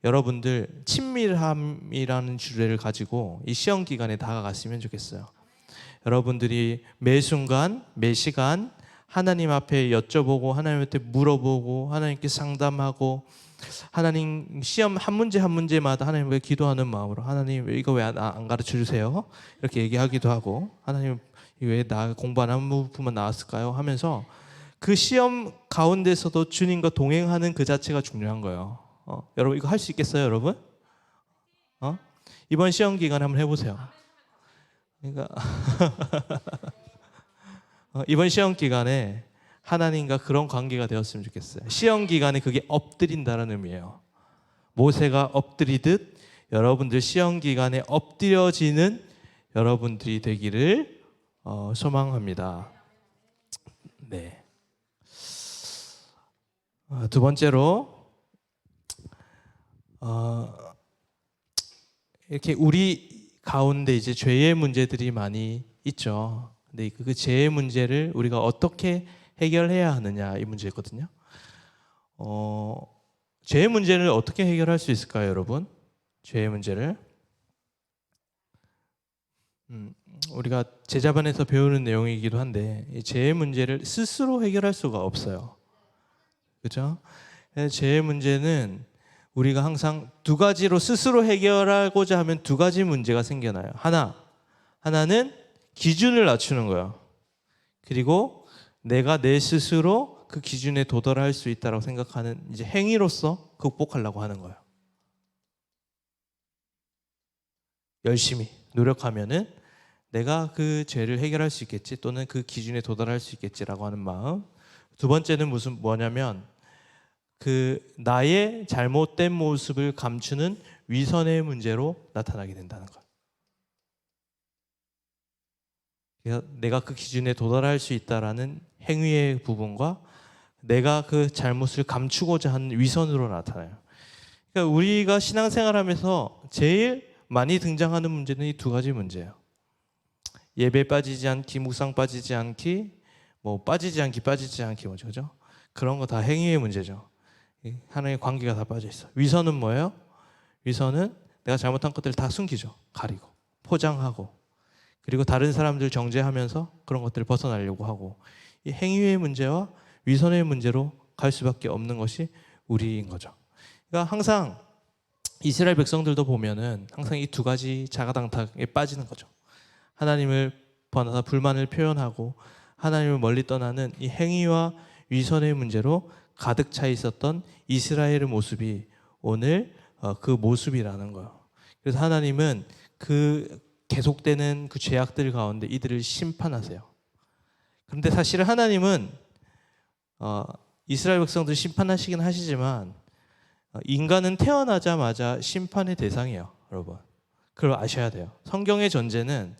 여러분들 친밀함이라는 주제를 가지고 이 시험 기간에 다가갔으면 좋겠어요. 여러분들이 매 순간 매 시간 하나님 앞에 여쭤보고 하나님한테 물어보고 하나님께 상담하고 하나님 시험 한 문제 한 문제마다 하나님께 기도하는 마음으로 하나님 이거 왜 안 가르쳐 주세요? 이렇게 얘기하기도 하고 하나님 왜 나 공부 안 한 부분만 나왔을까요? 하면서 그 시험 가운데서도 주님과 동행하는 그 자체가 중요한 거예요. 여러분 이거 할 수 있겠어요, 여러분? 이번 시험 기간에 한번 해보세요. 그러니까 이번 시험 기간에 하나님과 그런 관계가 되었으면 좋겠어요. 시험 기간에 그게 엎드린다는 의미예요. 모세가 엎드리듯 여러분들 시험 기간에 엎드려지는 여러분들이 되기를 소망합니다. 네. 두 번째로 이렇게 우리 가운데 이제 죄의 문제들이 많이 있죠. 근데 그 죄의 문제를 우리가 어떻게 해결해야 하느냐 이 문제거든요. 죄의 문제를 어떻게 해결할 수 있을까요, 여러분? 죄의 문제를 우리가 제자반에서 배우는 내용이기도 한데 이 죄의 문제를 스스로 해결할 수가 없어요. 그렇죠? 죄의 문제는 우리가 항상 두 가지로 스스로 해결하고자 하면 두 가지 문제가 생겨나요. 하나는 기준을 낮추는 거예요. 그리고 내가 내 스스로 그 기준에 도달할 수 있다고 생각하는 이제 행위로서 극복하려고 하는 거예요. 열심히 노력하면은 내가 그 죄를 해결할 수 있겠지 또는 그 기준에 도달할 수 있겠지라고 하는 마음. 두 번째는 뭐냐면 그 나의 잘못된 모습을 감추는 위선의 문제로 나타나게 된다는 것. 그래서 내가 그 기준에 도달할 수 있다라는 행위의 부분과 내가 그 잘못을 감추고자 하는 위선으로 나타나요. 그러니까 우리가 신앙생활하면서 제일 많이 등장하는 문제는 이 두 가지 문제예요. 예배 빠지지 않기, 묵상 빠지지 않기, 뭐 빠지지 않기 뭐죠, 그죠? 그런 거 다 행위의 문제죠. 하나님의 관계가 다 빠져 있어. 위선은 뭐예요? 위선은 내가 잘못한 것들을 다 숨기죠. 가리고, 포장하고, 그리고 다른 사람들 정죄하면서 그런 것들을 벗어나려고 하고, 이 행위의 문제와 위선의 문제로 갈 수밖에 없는 것이 우리인 거죠. 그러니까 항상 이스라엘 백성들도 보면은 항상 이 두 가지 자가당탁에 빠지는 거죠. 하나님을 번하다 불만을 표현하고 하나님을 멀리 떠나는 이 행위와 위선의 문제로 가득 차 있었던 이스라엘의 모습이 오늘 그 모습이라는 거예요. 그래서 하나님은 그 계속되는 그 죄악들 가운데 이들을 심판하세요. 그런데 사실 하나님은 이스라엘 백성들 심판하시긴 하시지만 인간은 태어나자마자 심판의 대상이에요, 여러분. 그걸 아셔야 돼요. 성경의 전제는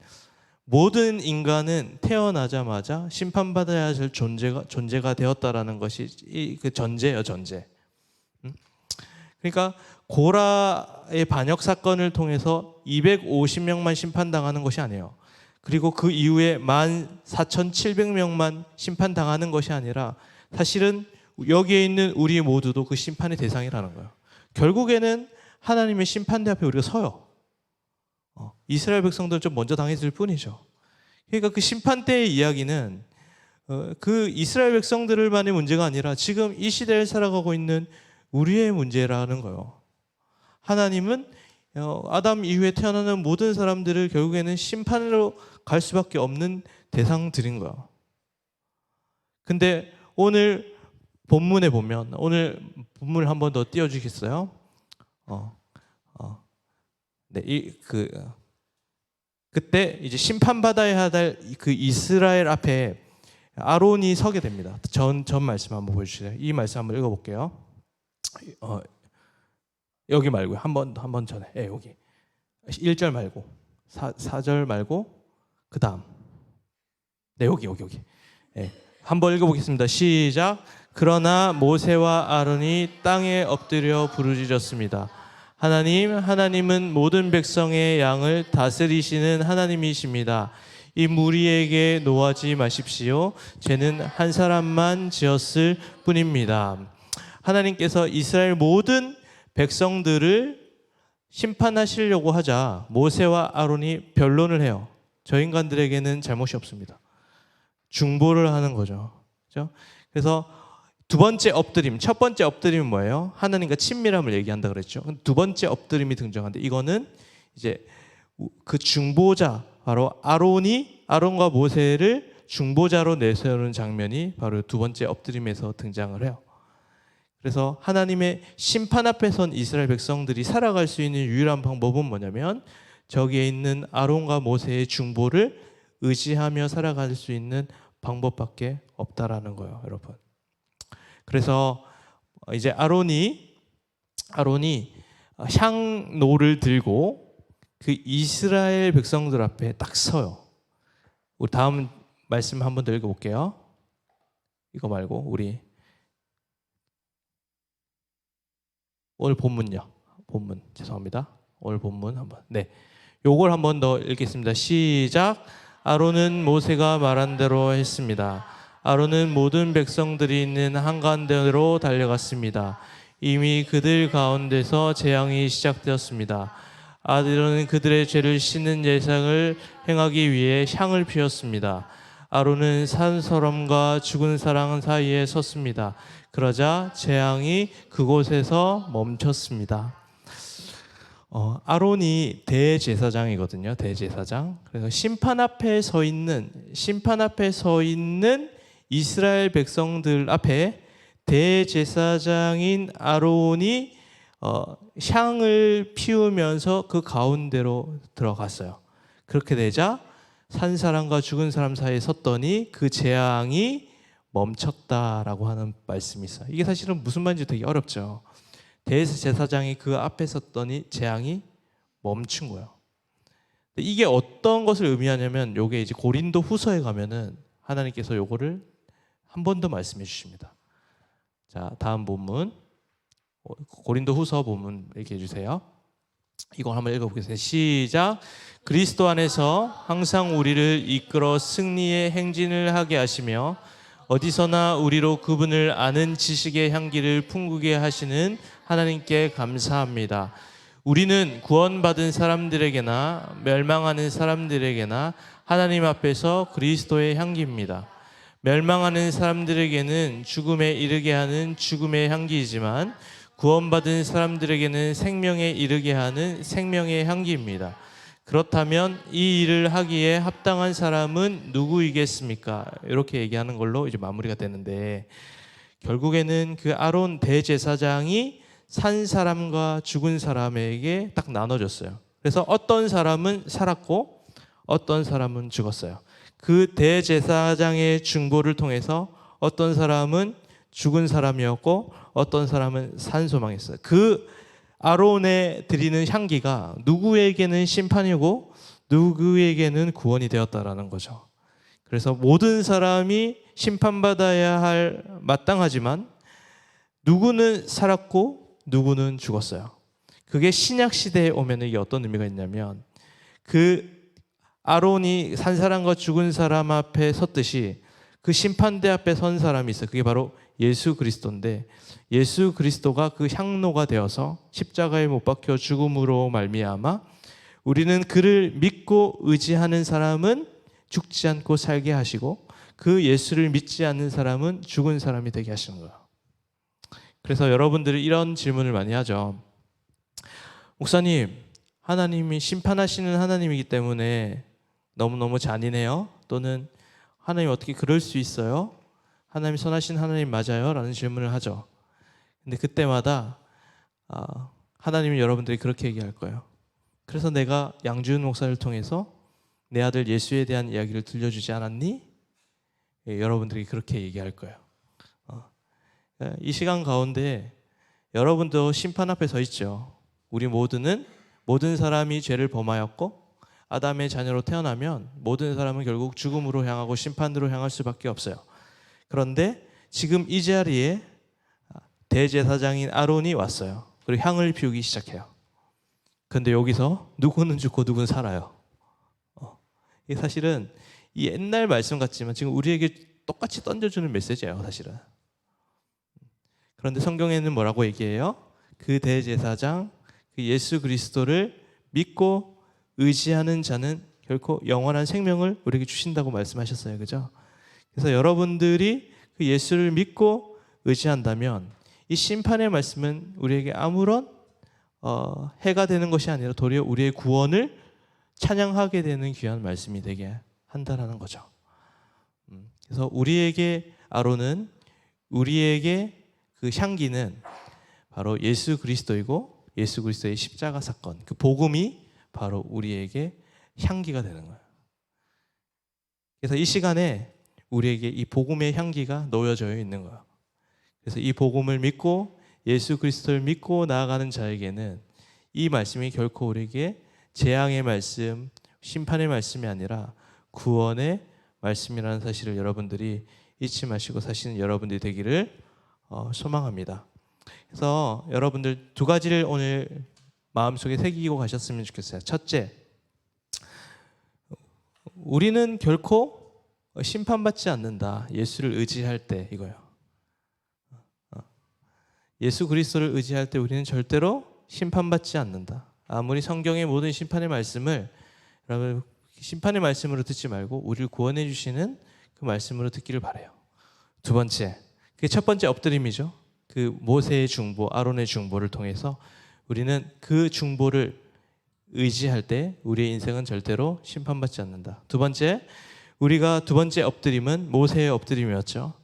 모든 인간은 태어나자마자 심판받아야 할 존재가 되었다라는 것이 그 전제예요, 전제. 그러니까 고라의 반역 사건을 통해서 250명만 심판당하는 것이 아니에요. 그리고 그 이후에 14,700명만 심판당하는 것이 아니라 사실은 여기에 있는 우리 모두도 그 심판의 대상이라는 거예요. 결국에는 하나님의 심판대 앞에 우리가 서요. 이스라엘 백성들은 좀 먼저 당했을 뿐이죠. 그러니까 그 심판대의 이야기는 그 이스라엘 백성들만의 문제가 아니라 지금 이 시대를 살아가고 있는 우리의 문제라는 거예요. 하나님은 아담 이후에 태어나는 모든 사람들을 결국에는 심판으로 갈 수밖에 없는 대상들인 거예요. 근데 오늘 본문에 보면, 오늘 본문을 한 번 더 띄워주겠어요? 네, 그때 이제 심판받아야 할 그 이스라엘 앞에 아론이 서게 됩니다. 전 말씀 한번 보여주세요. 이 말씀 한번 읽어볼게요. 여기 말고요. 한 번 전에. 여기. 1절 말고 4절 말고 그 다음. 네, 여기. 한번 읽어보겠습니다. 시작. 그러나 모세와 아론이 땅에 엎드려 부르짖었습니다. 하나님은 모든 백성의 양을 다스리시는 하나님이십니다. 이 무리에게 노하지 마십시오. 죄는 한 사람만 지었을 뿐입니다. 하나님께서 이스라엘 모든 백성들을 심판하시려고 하자 모세와 아론이 변론을 해요. 저 인간들에게는 잘못이 없습니다. 중보를 하는 거죠. 그렇죠? 그래서 두 번째 엎드림, 첫 번째 엎드림은 뭐예요? 하나님과 친밀함을 얘기한다 그랬죠. 두 번째 엎드림이 등장하는데 이거는 이제 그 중보자, 바로 아론과 모세를 중보자로 내세우는 장면이 바로 두 번째 엎드림에서 등장을 해요. 그래서 하나님의 심판 앞에 선 이스라엘 백성들이 살아갈 수 있는 유일한 방법은 뭐냐면 저기에 있는 아론과 모세의 중보를 의지하며 살아갈 수 있는 방법밖에 없다라는 거예요, 여러분. 그래서 이제 아론이 향로를 들고 그 이스라엘 백성들 앞에 딱 서요. 우리 다음 말씀 한 번 더 읽어볼게요. 이거 말고 우리 오늘 본문요. 본문 죄송합니다. 오늘 본문 한번. 네, 요걸 한 번 더 읽겠습니다. 시작. 아론은 모세가 말한 대로 했습니다. 아론은 모든 백성들이 있는 한가운데로 달려갔습니다. 이미 그들 가운데서 재앙이 시작되었습니다. 아론은 그들의 죄를 씻는 예상을 행하기 위해 향을 피웠습니다. 아론은 산 사람과 죽은 사람 사이에 섰습니다. 그러자 재앙이 그곳에서 멈췄습니다. 아론이 대제사장이거든요. 대제사장. 그래서 심판 앞에 서 있는 이스라엘 백성들 앞에 대제사장인 아론이 향을 피우면서 그 가운데로 들어갔어요. 그렇게 되자 산 사람과 죽은 사람 사이에 섰더니 그 재앙이 멈췄다라고 하는 말씀이 있어요. 이게 사실은 무슨 말인지 되게 어렵죠. 대제사장이 그 앞에 섰더니 재앙이 멈춘 거예요. 이게 어떤 것을 의미하냐면 요게 이제 고린도 후서에 가면은 하나님께서 요거를 한 번 더 말씀해 주십니다. 자, 다음 본문 고린도후서 보면 얘기해 주세요. 이거 한번 읽어보겠습니다. 시작. 그리스도 안에서 항상 우리를 이끌어 승리의 행진을 하게 하시며 어디서나 우리로 그분을 아는 지식의 향기를 풍기게 하시는 하나님께 감사합니다. 우리는 구원받은 사람들에게나 멸망하는 사람들에게나 하나님 앞에서 그리스도의 향기입니다. 멸망하는 사람들에게는 죽음에 이르게 하는 죽음의 향기이지만 구원받은 사람들에게는 생명에 이르게 하는 생명의 향기입니다. 그렇다면 이 일을 하기에 합당한 사람은 누구이겠습니까? 이렇게 얘기하는 걸로 이제 마무리가 되는데, 결국에는 그 아론 대제사장이 산 사람과 죽은 사람에게 딱 나눠졌어요. 그래서 어떤 사람은 살았고 어떤 사람은 죽었어요. 그 대제사장의 중보를 통해서 어떤 사람은 죽은 사람이었고 어떤 사람은 산소망했어요. 그 아론에 드리는 향기가 누구에게는 심판이고 누구에게는 구원이 되었다라는 거죠. 그래서 모든 사람이 심판받아야 할 마땅하지만 누구는 살았고 누구는 죽었어요. 그게 신약 시대에 오면 이게 어떤 의미가 있냐면, 그 아론이 산 사람과 죽은 사람 앞에 섰듯이 그 심판대 앞에 선 사람이 있어요. 그게 바로 예수 그리스도인데, 예수 그리스도가 그 향로가 되어서 십자가에 못 박혀 죽음으로 말미암아 우리는 그를 믿고 의지하는 사람은 죽지 않고 살게 하시고 그 예수를 믿지 않는 사람은 죽은 사람이 되게 하시는 거예요. 그래서 여러분들이 이런 질문을 많이 하죠. 목사님, 하나님이 심판하시는 하나님이기 때문에 너무너무 잔인해요? 또는 하나님 어떻게 그럴 수 있어요? 하나님 선하신 하나님 맞아요? 라는 질문을 하죠. 근데 그때마다 하나님이 여러분들이 그렇게 얘기할 거예요. 그래서 내가 양지훈 목사를 통해서 내 아들 예수에 대한 이야기를 들려주지 않았니? 여러분들이 그렇게 얘기할 거예요. 이 시간 가운데 여러분도 심판 앞에 서 있죠. 우리 모든 사람이 죄를 범하였고 아담의 자녀로 태어나면 모든 사람은 결국 죽음으로 향하고 심판으로 향할 수밖에 없어요. 그런데 지금 이 자리에 대제사장인 아론이 왔어요. 그리고 향을 피우기 시작해요. 그런데 여기서 누구는 죽고 누구는 살아요. 이게 사실은 이 옛날 말씀 같지만 지금 우리에게 똑같이 던져주는 메시지예요, 사실은. 그런데 성경에는 뭐라고 얘기해요? 그 대제사장, 그 예수 그리스도를 믿고 의지하는 자는 결코 영원한 생명을 우리에게 주신다고 말씀하셨어요. 그죠? 그래서 여러분들이 그 예수를 믿고 의지한다면 이 심판의 말씀은 우리에게 아무런 해가 되는 것이 아니라 도리어 우리의 구원을 찬양하게 되는 귀한 말씀이 되게 한다라는 거죠. 그래서 우리에게 아론은, 우리에게 그 향기는 바로 예수 그리스도이고 예수 그리스도의 십자가 사건, 그 복음이 바로 우리에게 향기가 되는 거예요. 그래서 이 시간에 우리에게 이 복음의 향기가 놓여져 있는 거예요. 그래서 이 복음을 믿고 예수 그리스도를 믿고 나아가는 자에게는 이 말씀이 결코 우리에게 재앙의 말씀, 심판의 말씀이 아니라 구원의 말씀이라는 사실을 여러분들이 잊지 마시고 사시는 여러분들이 되기를 소망합니다. 그래서 여러분들 두 가지를 오늘 마음속에 새기고 가셨으면 좋겠어요. 첫째, 우리는 결코 심판받지 않는다. 예수를 의지할 때, 이거예요. 예수 그리스도를 의지할 때 우리는 절대로 심판받지 않는다. 아무리 성경의 모든 심판의 말씀을 여러분 심판의 말씀으로 듣지 말고 우리를 구원해 주시는 그 말씀으로 듣기를 바라요. 두 번째, 그게 첫 번째 엎드림이죠. 그 모세의 중보, 아론의 중보를 통해서 우리는 그 중보를 의지할 때 우리의 인생은 절대로 심판받지 않는다. 두 번째, 우리가 두 번째 엎드림은 모세의 엎드림이었죠.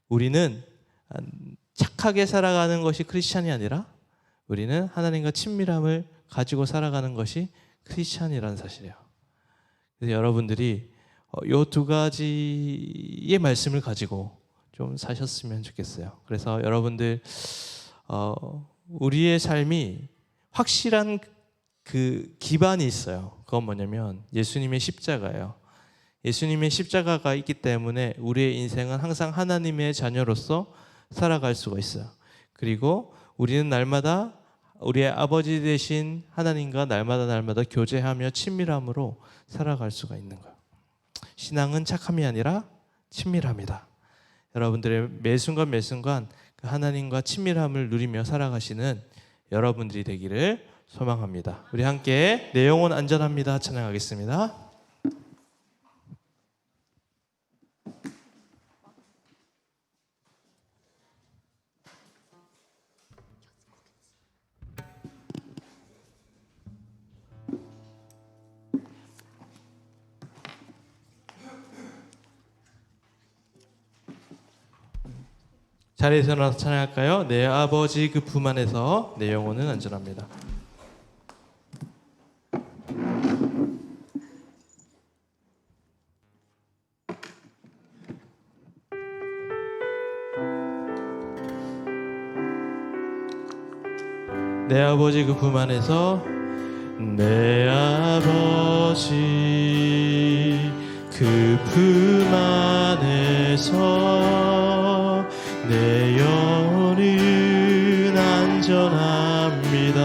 우리는 착하게 살아가는 것이 크리스찬이 아니라 우리는 하나님과 친밀함을 가지고 살아가는 것이 크리스찬이라는 사실이에요. 그래서 여러분들이 이 두 가지의 말씀을 가지고 좀 사셨으면 좋겠어요. 그래서 여러분들 우리의 삶이 확실한 그 기반이 있어요. 그건 뭐냐면 예수님의 십자가예요. 예수님의 십자가가 있기 때문에 우리의 인생은 항상 하나님의 자녀로서 살아갈 수가 있어요. 그리고 우리는 날마다 우리의 아버지 되신 하나님과 날마다 교제하며 친밀함으로 살아갈 수가 있는 거예요. 신앙은 착함이 아니라 친밀함이다. 여러분들의 매 순간 그 하나님과 친밀함을 누리며 살아가시는 여러분들이 되기를 소망합니다. 우리 함께 내 영혼 안전합니다 찬양하겠습니다. 자리에서 일어나서 찬양할까요? 내 아버지 그 품 안에서 내 영혼은 안전합니다. 내 아버지 그 품 안에서 내 아버지 그 품 안에서 내 영혼은 안전합니다.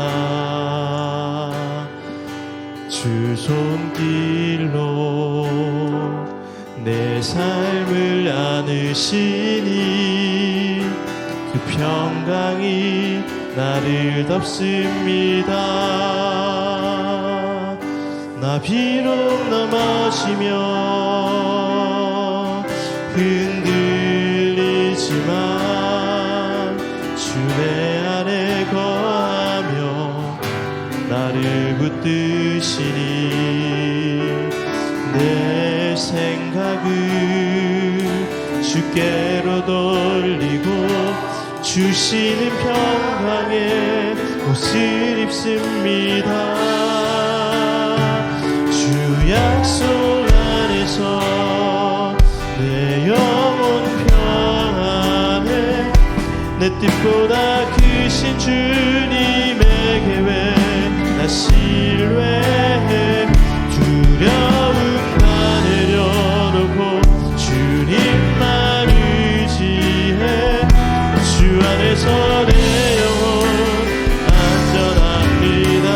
주 손길로 내 삶을 안으시니 그 평강이 나를 덮습니다. 나 비록 넘어지며 흔들리지만 주 내 안에 거하며 나를 붙드시니 내 생각을 주께로 돌리고 주시는 평강에 옷을 입습니다. 주 약속 안에서 내 영혼 평안해 내 뜻보다 크신 주님의 계획 나 신뢰해 두려움 다 내려놓고 주님만 의지해 주 안에서 내 영혼 안전합니다.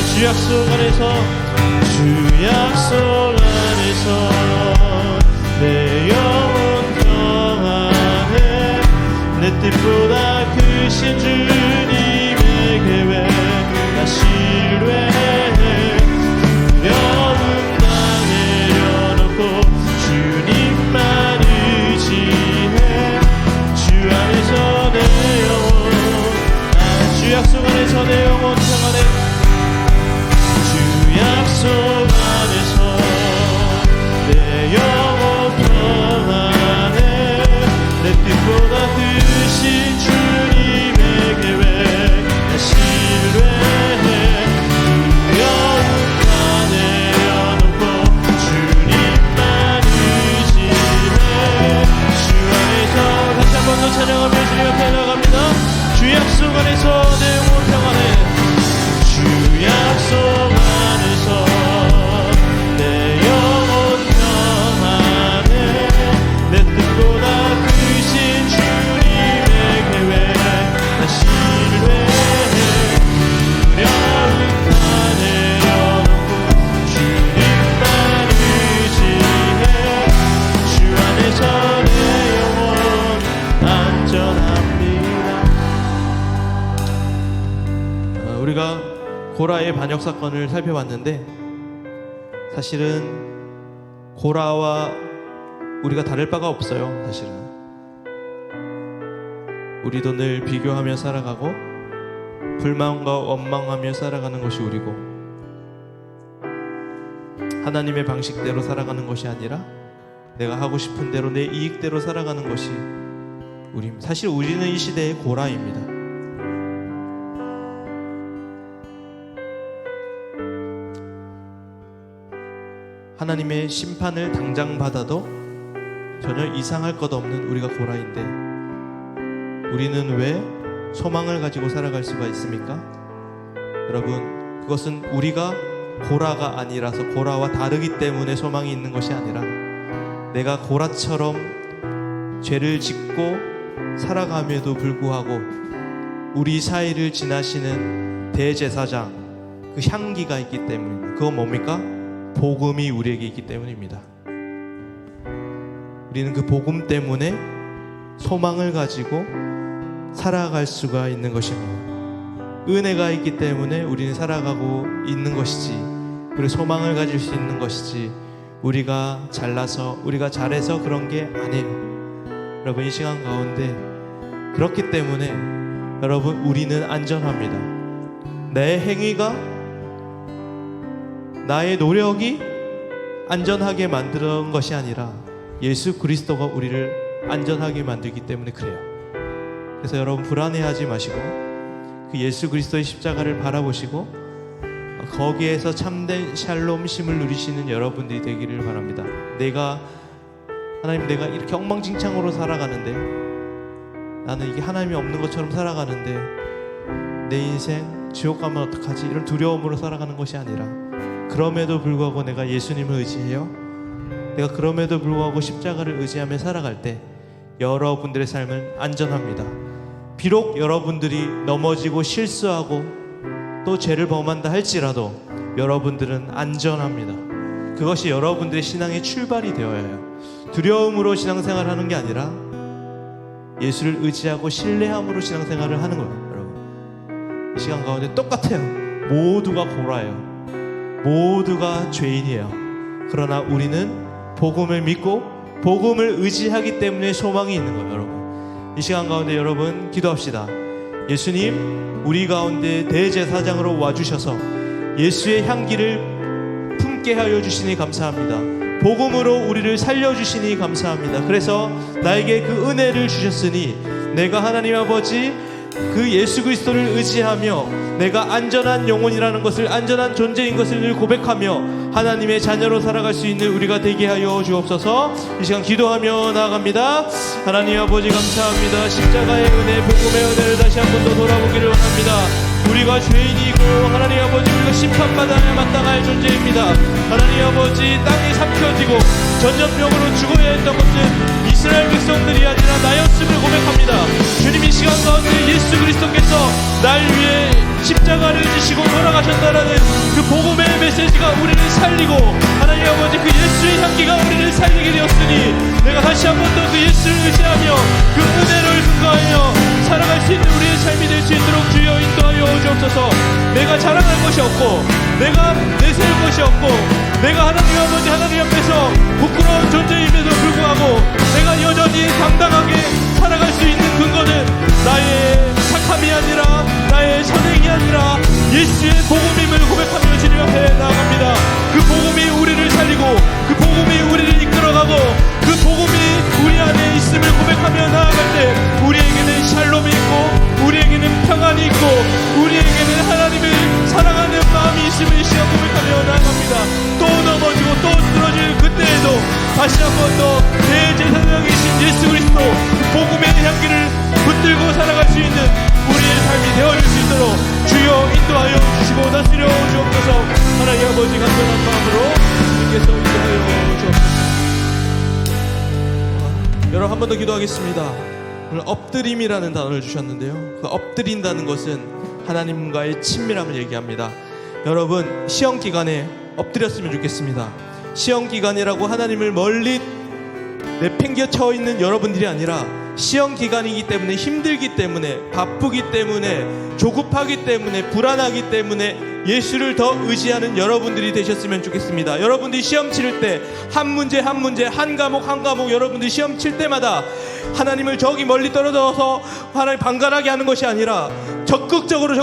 주 약속 안에서 주 약속 안에서 내 영혼 평안해 내 뜻보다 크신 주님의 계획 나 신뢰해 두려움 다 내려놓고 주님만 의지해 주 안에서 내 영혼 주 약속 안에서 내 영혼 평안해 주 약속 안에서 내 영혼 평안해 내 뜻보다 크신 주님의 계획 나 신뢰해 두려움 다 내려놓고 주님만 의지해 주 안에서 다시 한 번 더 찬양하며 주님 앞에 나갑니다. 주 약속 안에서 내 영혼 평안해 주 약속 안에서 내 영혼 평안해 내 뜻보다 크신 주님의 계획 나 신뢰해 두려움 다 내려놓고 주님만 의지해 주 안에서 내 영혼 안전합니다. 우리가 고라의 반역 사건을 살펴봤는데 사실은 고라와 우리가 다를 바가 없어요. 사실은 우리도 늘 비교하며 살아가고 불만과 원망하며 살아가는 것이 우리고 하나님의 방식대로 살아가는 것이 아니라 내가 하고 싶은 대로 내 이익대로 살아가는 것이 우리입니다. 사실 우리는 이 시대의 고라입니다. 하나님의 심판을 당장 받아도 전혀 이상할 것 없는 우리가 고라인데 우리는 왜 소망을 가지고 살아갈 수가 있습니까? 여러분, 그것은 우리가 고라가 아니라서 고라와 다르기 때문에 소망이 있는 것이 아니라 내가 고라처럼 죄를 짓고 살아감에도 불구하고 우리 사이를 지나시는 대제사장, 그 향기가 있기 때문입니다. 그건 뭡니까? 복음이 우리에게 있기 때문입니다. 우리는 그 복음 때문에 소망을 가지고 살아갈 수가 있는 것입니다. 은혜가 있기 때문에 우리는 살아가고 있는 것이지, 그리고 소망을 가질 수 있는 것이지, 우리가 잘나서 우리가 잘해서 그런 게 아니에요. 여러분, 이 시간 가운데 그렇기 때문에 여러분, 우리는 안전합니다. 내 행위가, 나의 노력이 안전하게 만드는 것이 아니라 예수 그리스도가 우리를 안전하게 만들기 때문에 그래요. 그래서 여러분, 불안해하지 마시고 그 예수 그리스도의 십자가를 바라보시고 거기에서 참된 샬롬심을 누리시는 여러분들이 되기를 바랍니다. 하나님, 내가 이렇게 엉망진창으로 살아가는데, 나는 이게 하나님이 없는 것처럼 살아가는데 내 인생 지옥 가면 어떡하지? 이런 두려움으로 살아가는 것이 아니라, 그럼에도 불구하고 내가 예수님을 의지해요, 내가 그럼에도 불구하고 십자가를 의지하며 살아갈 때 여러분들의 삶은 안전합니다. 비록 여러분들이 넘어지고 실수하고 또 죄를 범한다 할지라도 여러분들은 안전합니다. 그것이 여러분들의 신앙의 출발이 되어야 해요. 두려움으로 신앙생활을 하는 게 아니라 예수를 의지하고 신뢰함으로 신앙생활을 하는 거예요. 여러분, 이 시간 가운데 똑같아요. 모두가 고라예요. 모두가 죄인이에요. 그러나 우리는 복음을 믿고 복음을 의지하기 때문에 소망이 있는 거예요. 여러분, 이 시간 가운데 여러분 기도합시다. 예수님, 우리 가운데 대제사장으로 와주셔서 예수의 향기를 품게 하여 주시니 감사합니다. 복음으로 우리를 살려주시니 감사합니다. 그래서 나에게 그 은혜를 주셨으니 내가 하나님 아버지 그 예수 그리스도를 의지하며 내가 안전한 영혼이라는 것을, 안전한 존재인 것을 늘 고백하며 하나님의 자녀로 살아갈 수 있는 우리가 되게 하여 주옵소서. 이 시간 기도하며 나아갑니다. 하나님 아버지 감사합니다. 십자가의 은혜, 복음의 은혜를 다시 한 번 더 돌아보기를 원합니다. 우리가 죄인이고 하나님 아버지, 우리가 심판받아야 마땅할 존재입니다. 하나님 아버지, 땅이 삼켜지고 전염병으로 죽어야 했던 것은 이스라엘 백성들이 아니라 나였음을 고백합니다. 주님, 이 시간 가운데 예수 그리스도께서 날 위해 십자가를 지시고 돌아가셨다라는 그 복음의 메시지가 우리를 살리고, 하나님 아버지, 그 예수의 향기가 우리를 살리게 되었으니 내가 다시 한 번 더 그 예수를 의지하며 그 은혜를 근거하며 살아갈 수 있는 우리의 삶이 될 수 있도록 주여 인도하여 주옵소서. 내가 자랑할 것이 없고 내가 내세울 것이 없고 내가 하나님 아버지, 하나님 앞에서 부끄러운 존재임에도 불구하고 내가 여전히 당당하게 살아갈 수 있는 근거는 나의 착함이 아니라, 나의 선행이 아니라 예수의 복음임을 고백하며 주님 앞에 나아갑니다. 그 복음이 우리를 살리고 그 복음이 우리를 이끌어가고 그 복음이 우리 안에 있음을 고백하며 나아갈 때 우리에게는 샬롬이 있고 우리에게는 평안이 있고 우리에게는 하나님을 사랑하는 마음이 있음을 이 시간 고백하며 나아갑니다. 또 넘어지고 또 쓰러질 그때에도 다시 한 번 더 대제사장이신 예수 그리스도 복음의 향기를 붙들고 살아갈 수 있는 우리의 삶이 되어줄 수 있도록 주여 인도하여 주시고 다스려 주옵소서. 하나님 아버지, 간절한 마음으로 주님께서 인도하여 주옵소서. 여러분, 한 번 더 기도하겠습니다. 오늘 엎드림이라는 단어를 주셨는데요, 그 엎드린다는 것은 하나님과의 친밀함을 얘기합니다. 여러분, 시험 기간에 엎드렸으면 좋겠습니다. 시험 기간이라고 하나님을 멀리 내팽개쳐 있는 여러분들이 아니라, 시험 기간이기 때문에, 힘들기 때문에, 바쁘기 때문에, 조급하기 때문에, 불안하기 때문에 예수를 더 의지하는 여러분들이 되셨으면 좋겠습니다. 여러분들이 시험 치를 때 한 문제 한 문제, 한 과목 한 과목 여러분들이 시험 칠 때마다 하나님을 저기 멀리 떨어져서 하나님 방관하게 하는 것이 아니라 적극적으로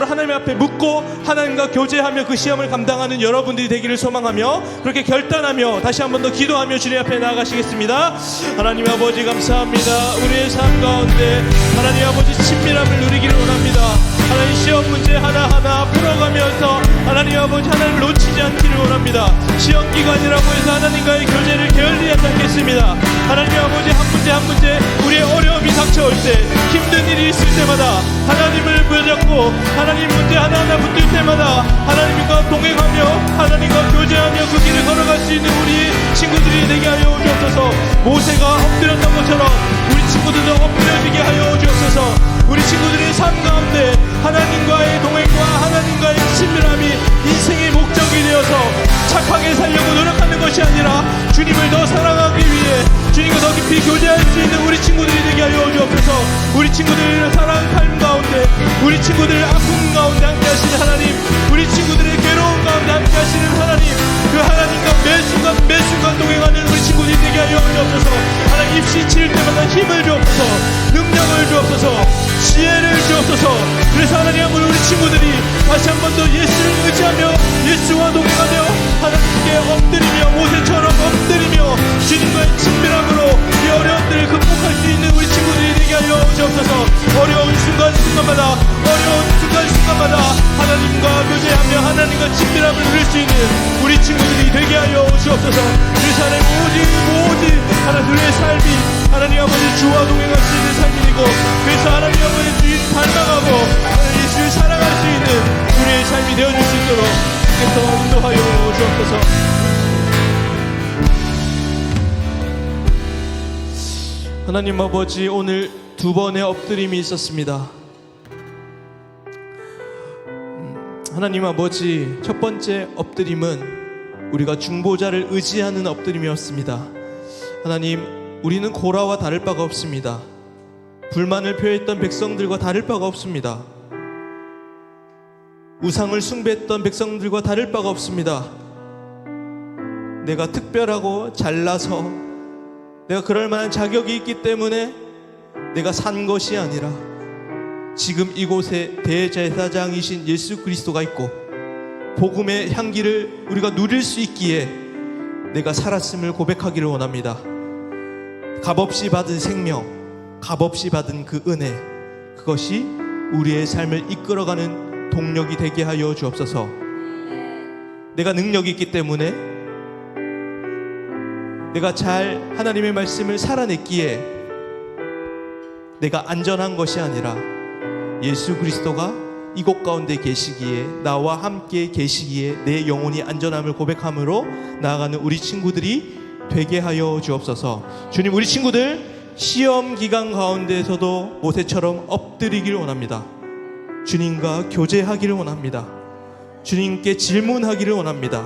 하나님 앞에 묻고 하나님과 교제하며 그 시험을 감당하는 여러분들이 되기를 소망하며, 그렇게 결단하며 다시 한 번 더 기도하며 주님 앞에 나아가시겠습니다. 하나님 아버지 감사합니다. 우리의 삶 가운데 하나님 아버지 친밀함을 누리기를 원합니다. 하나님 시험 문제 하나하나 풀어가면서 하나님 아버지 하나님을 놓치지 않기를 원합니다. 시험 기간이라고 해서 하나님과의 교제를 게을리하지 않겠습니다. 하나님 아버지, 한 문제 한 문제 우리의 어려움이 닥쳐올 때, 힘든 일이 있을 때마다 하나님을 부여잡고 하나님 문제 하나하나 붙들 때마다 하나님과 동행하며 하나님과 교제하며 그 길을 걸어갈 수 있는 우리 친구들이 되게 하여 주옵소서. 모세가 엎드렸던 것처럼 우리 친구들도 엎드려지게 하여 주옵소서. 우리 친구들의 삶 가운데 하나님과의 동행과 하나님과의 친밀함이 인생의 목적이 되어서 착하게 살려고 노력하는 것이 아니라 주님을 더 사랑하기 위해 주님과 더 깊이 교제할 수 있는 우리 친구들이 되게 하여 주옵소서. 우리 친구들의 사랑 삶 가운데, 우리 친구들의 아픔 가운데 함께 하시는 하나님, 우리 친구들의 괴로움 가운데 함께 하시는 하나님, 그 하나님과 매순간 동행하는 우리 친구들이 되게 하여 주옵소서. 하나님, 입시 치를 때마다 힘을 주옵소서, 능력을 주옵소서, 지혜를 주옵소서. 그래서 하나님, 한번 우리 친구들이 다시 한 번 더 예수를 의지하며 예수와 동행하며 하나님께 엎드리며 모세처럼 엎드리며 주님과의 친밀함으로 이 어려움들을 극복할 수 있는 우리 친구들이 되게 하여 주옵소서. 어려운 순간순간마다 하나님과 교제하며 하나님과 친밀함을 누릴 수 있는 우리 친구들이 되게 하여 주옵소서. 그래서 하나님, 오직 하나님의 삶이 하나님 아버지 주와 동행할 수 있는 삶이고, 그래서 하나님 아버지 주님 닮아가고 하나님 예수를 사랑할 수 있는 우리의 삶이 되어줄 수 있도록 주께서 인도하여 주옵소서. 하나님 아버지, 오늘 두 번의 엎드림이 있었습니다. 하나님 아버지, 첫 번째 엎드림은 우리가 중보자를 의지하는 엎드림이었습니다. 하나님, 우리는 고라와 다를 바가 없습니다. 불만을 표했던 백성들과 다를 바가 없습니다. 우상을 숭배했던 백성들과 다를 바가 없습니다. 내가 특별하고 잘나서 내가 그럴 만한 자격이 있기 때문에 내가 산 것이 아니라 지금 이곳에 대제사장이신 예수 그리스도가 있고 복음의 향기를 우리가 누릴 수 있기에 내가 살았음을 고백하기를 원합니다. 값없이 받은 생명, 값없이 받은 그 은혜, 그것이 우리의 삶을 이끌어가는 동력이 되게 하여 주옵소서. 내가 능력이 있기 때문에 내가 잘 하나님의 말씀을 살아냈기에 내가 안전한 것이 아니라 예수 그리스도가 이곳 가운데 계시기에, 나와 함께 계시기에 내 영혼이 안전함을 고백함으로 나아가는 우리 친구들이 되게 하여 주옵소서. 주님, 우리 친구들 시험 기간 가운데에서도 모세처럼 엎드리기를 원합니다. 주님과 교제하기를 원합니다. 주님께 질문하기를 원합니다.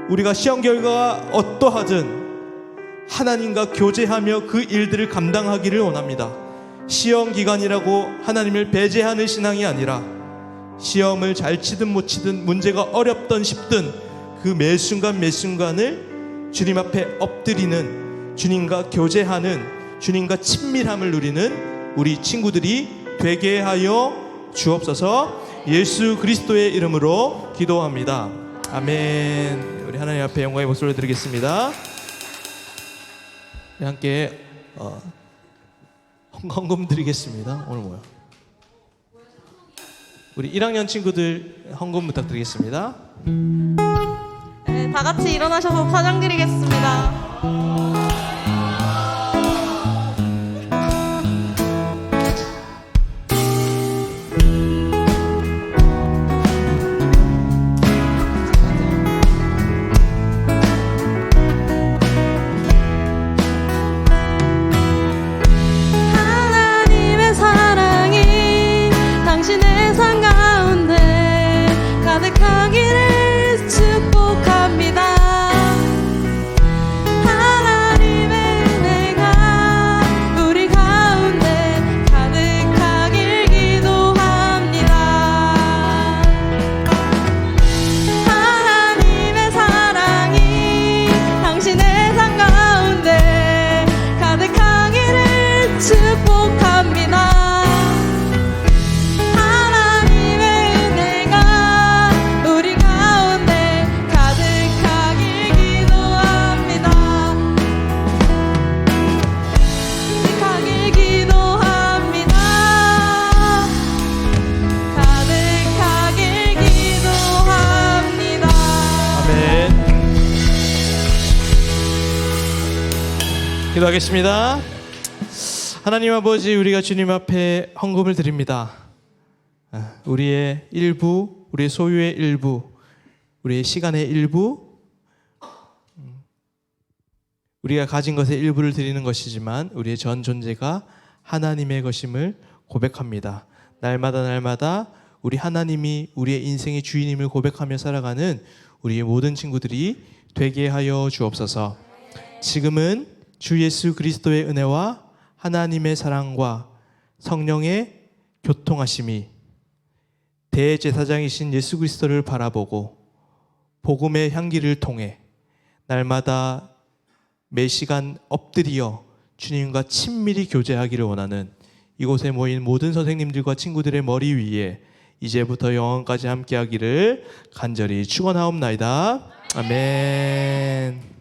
우리가 시험 결과가 어떠하든 하나님과 교제하며 그 일들을 감당하기를 원합니다. 시험 기간이라고 하나님을 배제하는 신앙이 아니라 시험을 잘 치든 못 치든 문제가 어렵든 쉽든 그 매순간을 주님 앞에 엎드리는, 주님과 교제하는, 주님과 친밀함을 누리는 우리 친구들이 되게 하여 주옵소서. 예수 그리스도의 이름으로 기도합니다. 아멘. 우리 하나님 앞에 영광의 목소리를 드리겠습니다. 함께 헌금 드리겠습니다. 오늘 뭐야? 우리 1학년 친구들 헌금 부탁드리겠습니다.
네, 다 같이 일어나셔서 파장 드리겠습니다. 하나님의 사랑이 당신의 삶 가운데 가득하기를 축복합니다. 하나님의 은혜가 우리 가운데 가득하길 기도합니다. 하나님의 사랑이 당신의 삶 가운데 가득하기를 축복합니다. 하나님의 은혜가 우리 가운데 가득하길 기도합니다. 가득하길 기도합니다. 가득하길 기도합니다.
아멘. 기도하겠습니다. 하나님 아버지, 우리가 주님 앞에 헌금을 드립니다. 우리의 일부, 우리의 소유의 일부, 우리의 시간의 일부, 우리가 가진 것의 일부를 드리는 것이지만 우리의 전 존재가 하나님의 것임을 고백합니다. 날마다 우리 하나님이 우리의 인생의 주인임을 고백하며 살아가는 우리의 모든 친구들이 되게 하여 주옵소서. 지금은 주 예수 그리스도의 은혜와 하나님의 사랑과 성령의 교통하심이 대제사장이신 예수 그리스도를 바라보고 복음의 향기를 통해 날마다 매 시간 엎드려 주님과 친밀히 교제하기를 원하는 이곳에 모인 모든 선생님들과 친구들의 머리 위에 이제부터 영원까지 함께하기를 간절히 축원하옵나이다. 아멘.